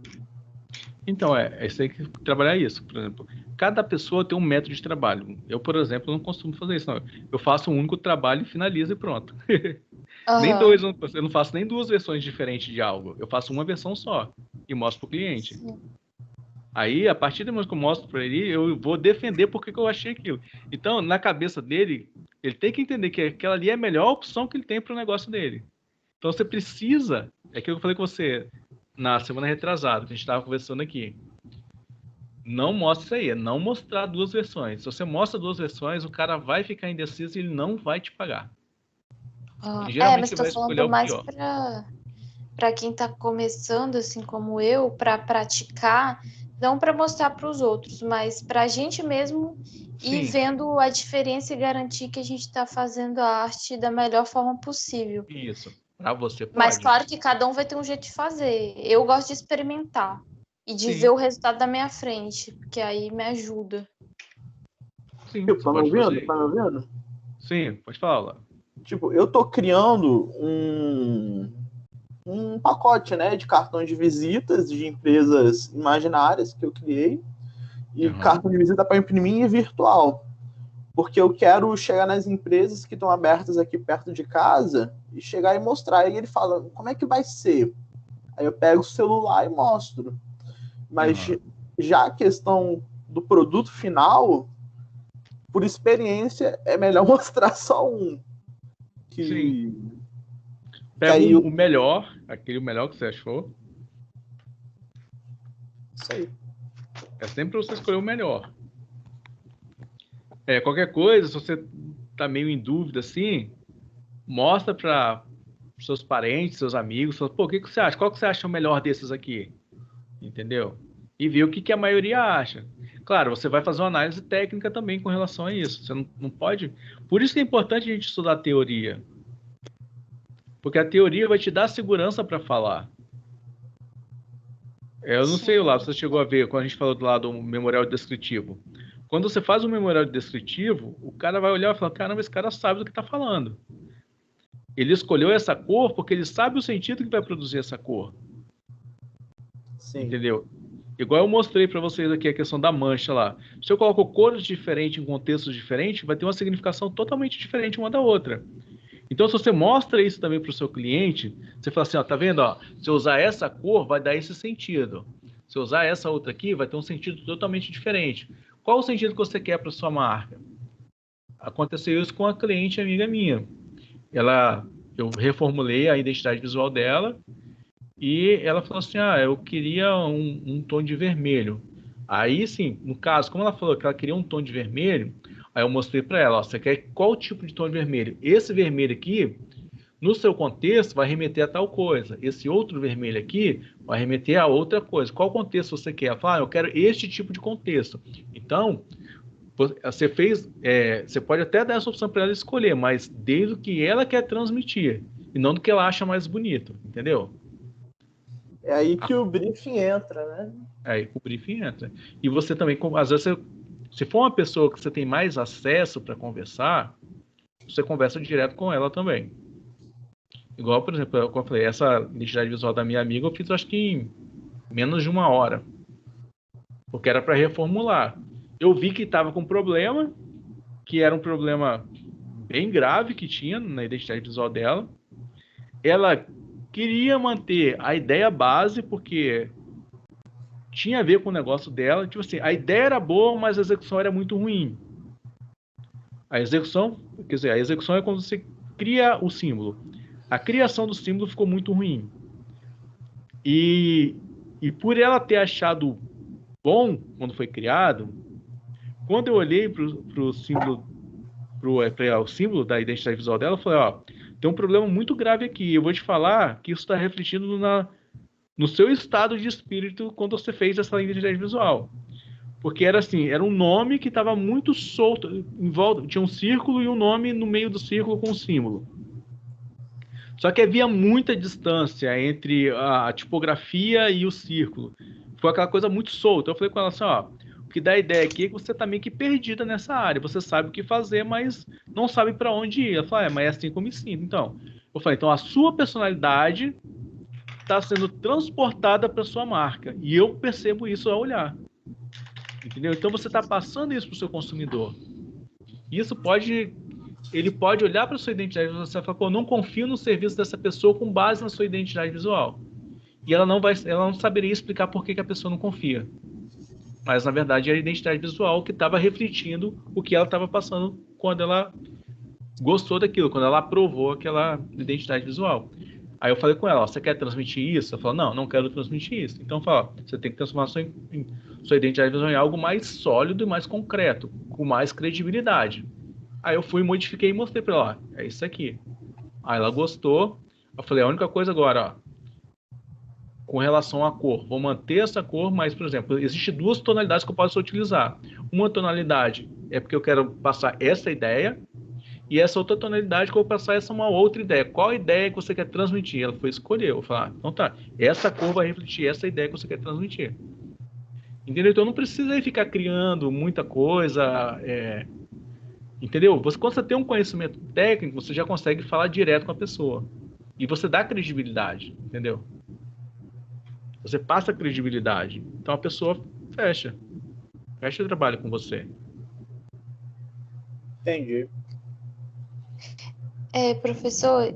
[SPEAKER 1] Então, você tem que trabalhar isso. Por exemplo, cada pessoa tem um método de trabalho. Eu, por exemplo, não costumo fazer isso, não. Eu faço um único trabalho e finalizo e pronto. Nem dois, eu não faço nem 2 versões diferentes de algo. Eu faço uma versão só e mostro para o cliente. Sim. Aí, a partir do momento que eu mostro para ele, eu vou defender porque que eu achei aquilo. Então, na cabeça dele, ele tem que entender que aquela ali é a melhor opção que ele tem para o negócio dele. Então, você precisa... É aquilo que eu falei com você na semana retrasada, que a gente estava conversando aqui. Não mostra isso aí, não mostrar 2 versões. Se você mostra 2 versões, o cara vai ficar indeciso e ele não vai te pagar.
[SPEAKER 2] Mas estou falando mais para quem está começando, assim como eu, para praticar, não para mostrar para os outros, mas para a gente mesmo ir vendo a diferença e garantir que a gente está fazendo a arte da melhor forma possível.
[SPEAKER 1] Isso. Para você pode.
[SPEAKER 2] Mas claro que cada um vai ter um jeito de fazer. Eu gosto de experimentar e de ver o resultado da minha frente, porque aí me ajuda.
[SPEAKER 1] Sim,
[SPEAKER 3] tá me ouvindo? Tá me ouvindo?
[SPEAKER 1] Sim, pode falar.
[SPEAKER 3] Tipo, eu tô criando um pacote, né, de cartões de visitas de empresas imaginárias que eu criei e cartão de visita para imprimir virtual. Porque eu quero chegar nas empresas que estão abertas aqui perto de casa e chegar e mostrar. E ele fala, como é que vai ser? Aí eu pego o celular e mostro. Mas já a questão do produto final, por experiência, é melhor mostrar só um.
[SPEAKER 1] Sim. Pega o melhor, aquele melhor que você achou.
[SPEAKER 3] Isso aí.
[SPEAKER 1] É sempre você escolher o melhor. Qualquer coisa, se você tá meio em dúvida assim, mostra para seus parentes, seus amigos, fala, o que você acha? Qual que você acha o melhor desses aqui? Entendeu? E ver o que a maioria acha. Claro, você vai fazer uma análise técnica também com relação a isso. Você não pode... Por isso que é importante a gente estudar a teoria. Porque a teoria vai te dar segurança para falar. Eu não sei lá, você chegou a ver, quando a gente falou do lado do memorial descritivo. Quando você faz um memorial descritivo, o cara vai olhar e falar, caramba, esse cara sabe do que está falando. Ele escolheu essa cor porque ele sabe o sentido que vai produzir essa cor.
[SPEAKER 3] Sim.
[SPEAKER 1] Entendeu? Igual eu mostrei para vocês aqui a questão da mancha lá. Se eu coloco cores diferentes em contextos diferentes, vai ter uma significação totalmente diferente uma da outra. Então, se você mostra isso também para o seu cliente, você fala assim, tá vendo? Se eu usar essa cor, vai dar esse sentido. Se eu usar essa outra aqui, vai ter um sentido totalmente diferente. Qual o sentido que você quer para sua marca? Aconteceu isso com uma cliente amiga minha. Eu reformulei a identidade visual dela e ela falou assim, eu queria um tom de vermelho. Aí, sim, no caso, como ela falou que ela queria um tom de vermelho, aí eu mostrei para ela, você quer qual tipo de tom de vermelho? Esse vermelho aqui, no seu contexto, vai remeter a tal coisa. Esse outro vermelho aqui vai remeter a outra coisa. Qual contexto você quer? Ela fala, eu quero este tipo de contexto. Então, você pode até dar essa opção para ela escolher, mas desde o que ela quer transmitir, e não do que ela acha mais bonito, entendeu?
[SPEAKER 3] É aí que o briefing entra, né?
[SPEAKER 1] É aí que o briefing entra. E você também, às vezes, se for uma pessoa que você tem mais acesso para conversar, você conversa direto com ela também. Igual, por exemplo, como eu falei, essa identidade visual da minha amiga eu fiz acho que em menos de 1 hora. Porque era para reformular. Eu vi que estava com problema, que era um problema bem grave que tinha na identidade visual dela. Ela queria manter a ideia base, porque tinha a ver com o negócio dela. Tipo assim, a ideia era boa, mas a execução era muito ruim. A execução é quando você cria o símbolo. A criação do símbolo ficou muito ruim. E por ela ter achado bom quando foi criado, quando eu olhei para o símbolo, o símbolo da identidade visual dela, eu falei, ó, tem um problema muito grave aqui. Eu vou te falar que isso está refletindo no seu estado de espírito quando você fez essa identidade visual. Porque era assim, era um nome que estava muito solto, em volta, tinha um círculo e um nome no meio do círculo com um símbolo. Só que havia muita distância entre a tipografia e o círculo. Foi aquela coisa muito solta. Eu falei com ela assim, ó, o que dá a ideia aqui é que você está meio que perdida nessa área. Você sabe o que fazer, mas não sabe para onde ir. Ela falou, mas é assim como me sinto. Então, eu falei, então a sua personalidade está sendo transportada para sua marca. E eu percebo isso ao olhar. Entendeu? Então você está passando isso para o seu consumidor. Isso ele pode olhar para a sua identidade visual e falar, pô, não confio no serviço dessa pessoa com base na sua identidade visual. E ela não saberia explicar por que a pessoa não confia. Mas, na verdade, é a identidade visual que estava refletindo o que ela estava passando quando ela gostou daquilo, quando ela aprovou aquela identidade visual. Aí eu falei com ela, você quer transmitir isso? Ela falou, não quero transmitir isso. Então, você tem que transformar sua identidade visual em algo mais sólido e mais concreto, com mais credibilidade. Aí eu fui, modifiquei e mostrei para ela, é isso aqui. Aí ela gostou. Eu falei, a única coisa agora, com relação à cor, vou manter essa cor, mas, por exemplo, existem 2 tonalidades que eu posso utilizar. Uma tonalidade é porque eu quero passar essa ideia, e essa outra tonalidade que eu vou passar essa uma outra ideia. Qual a ideia que você quer transmitir? Ela foi escolher. Eu vou falar, então tá, essa cor vai refletir essa ideia que você quer transmitir. Entendeu? Então não precisa ficar criando muita coisa. Entendeu? Quando você tem um conhecimento técnico, você já consegue falar direto com a pessoa. E você dá credibilidade, entendeu? Você passa credibilidade. Então a pessoa fecha o trabalho com você.
[SPEAKER 3] Entendi.
[SPEAKER 2] Professor,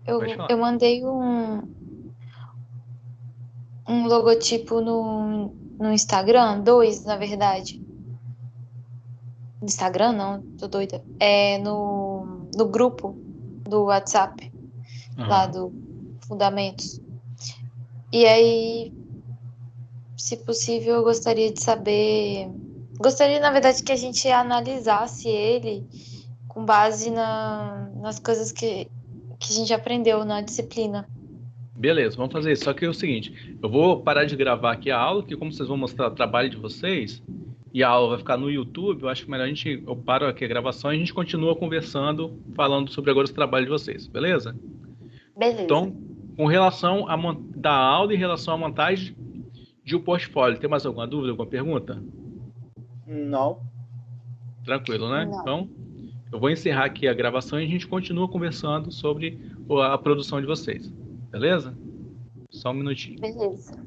[SPEAKER 2] eu mandei um logotipo no Instagram, 2, na verdade. No Instagram, não, tô doida. No grupo do WhatsApp, lá do Fundamentos. E aí, se possível, eu gostaria de saber... Gostaria, na verdade, que a gente analisasse ele com base nas coisas que a gente aprendeu na disciplina.
[SPEAKER 1] Beleza, vamos fazer isso. Só que é o seguinte, eu vou parar de gravar aqui a aula, que como vocês vão mostrar o trabalho de vocês, e a aula vai ficar no YouTube, eu acho que melhor eu paro aqui a gravação e a gente continua conversando, falando sobre agora os trabalhos de vocês, beleza?
[SPEAKER 2] Beleza.
[SPEAKER 1] Então, com relação da aula em relação à montagem de um portfólio, tem mais alguma dúvida, alguma pergunta?
[SPEAKER 3] Não.
[SPEAKER 1] Tranquilo, né?
[SPEAKER 2] Não.
[SPEAKER 1] Então, eu vou encerrar aqui a gravação e a gente continua conversando sobre a produção de vocês. Beleza? Só um minutinho.
[SPEAKER 2] Beleza.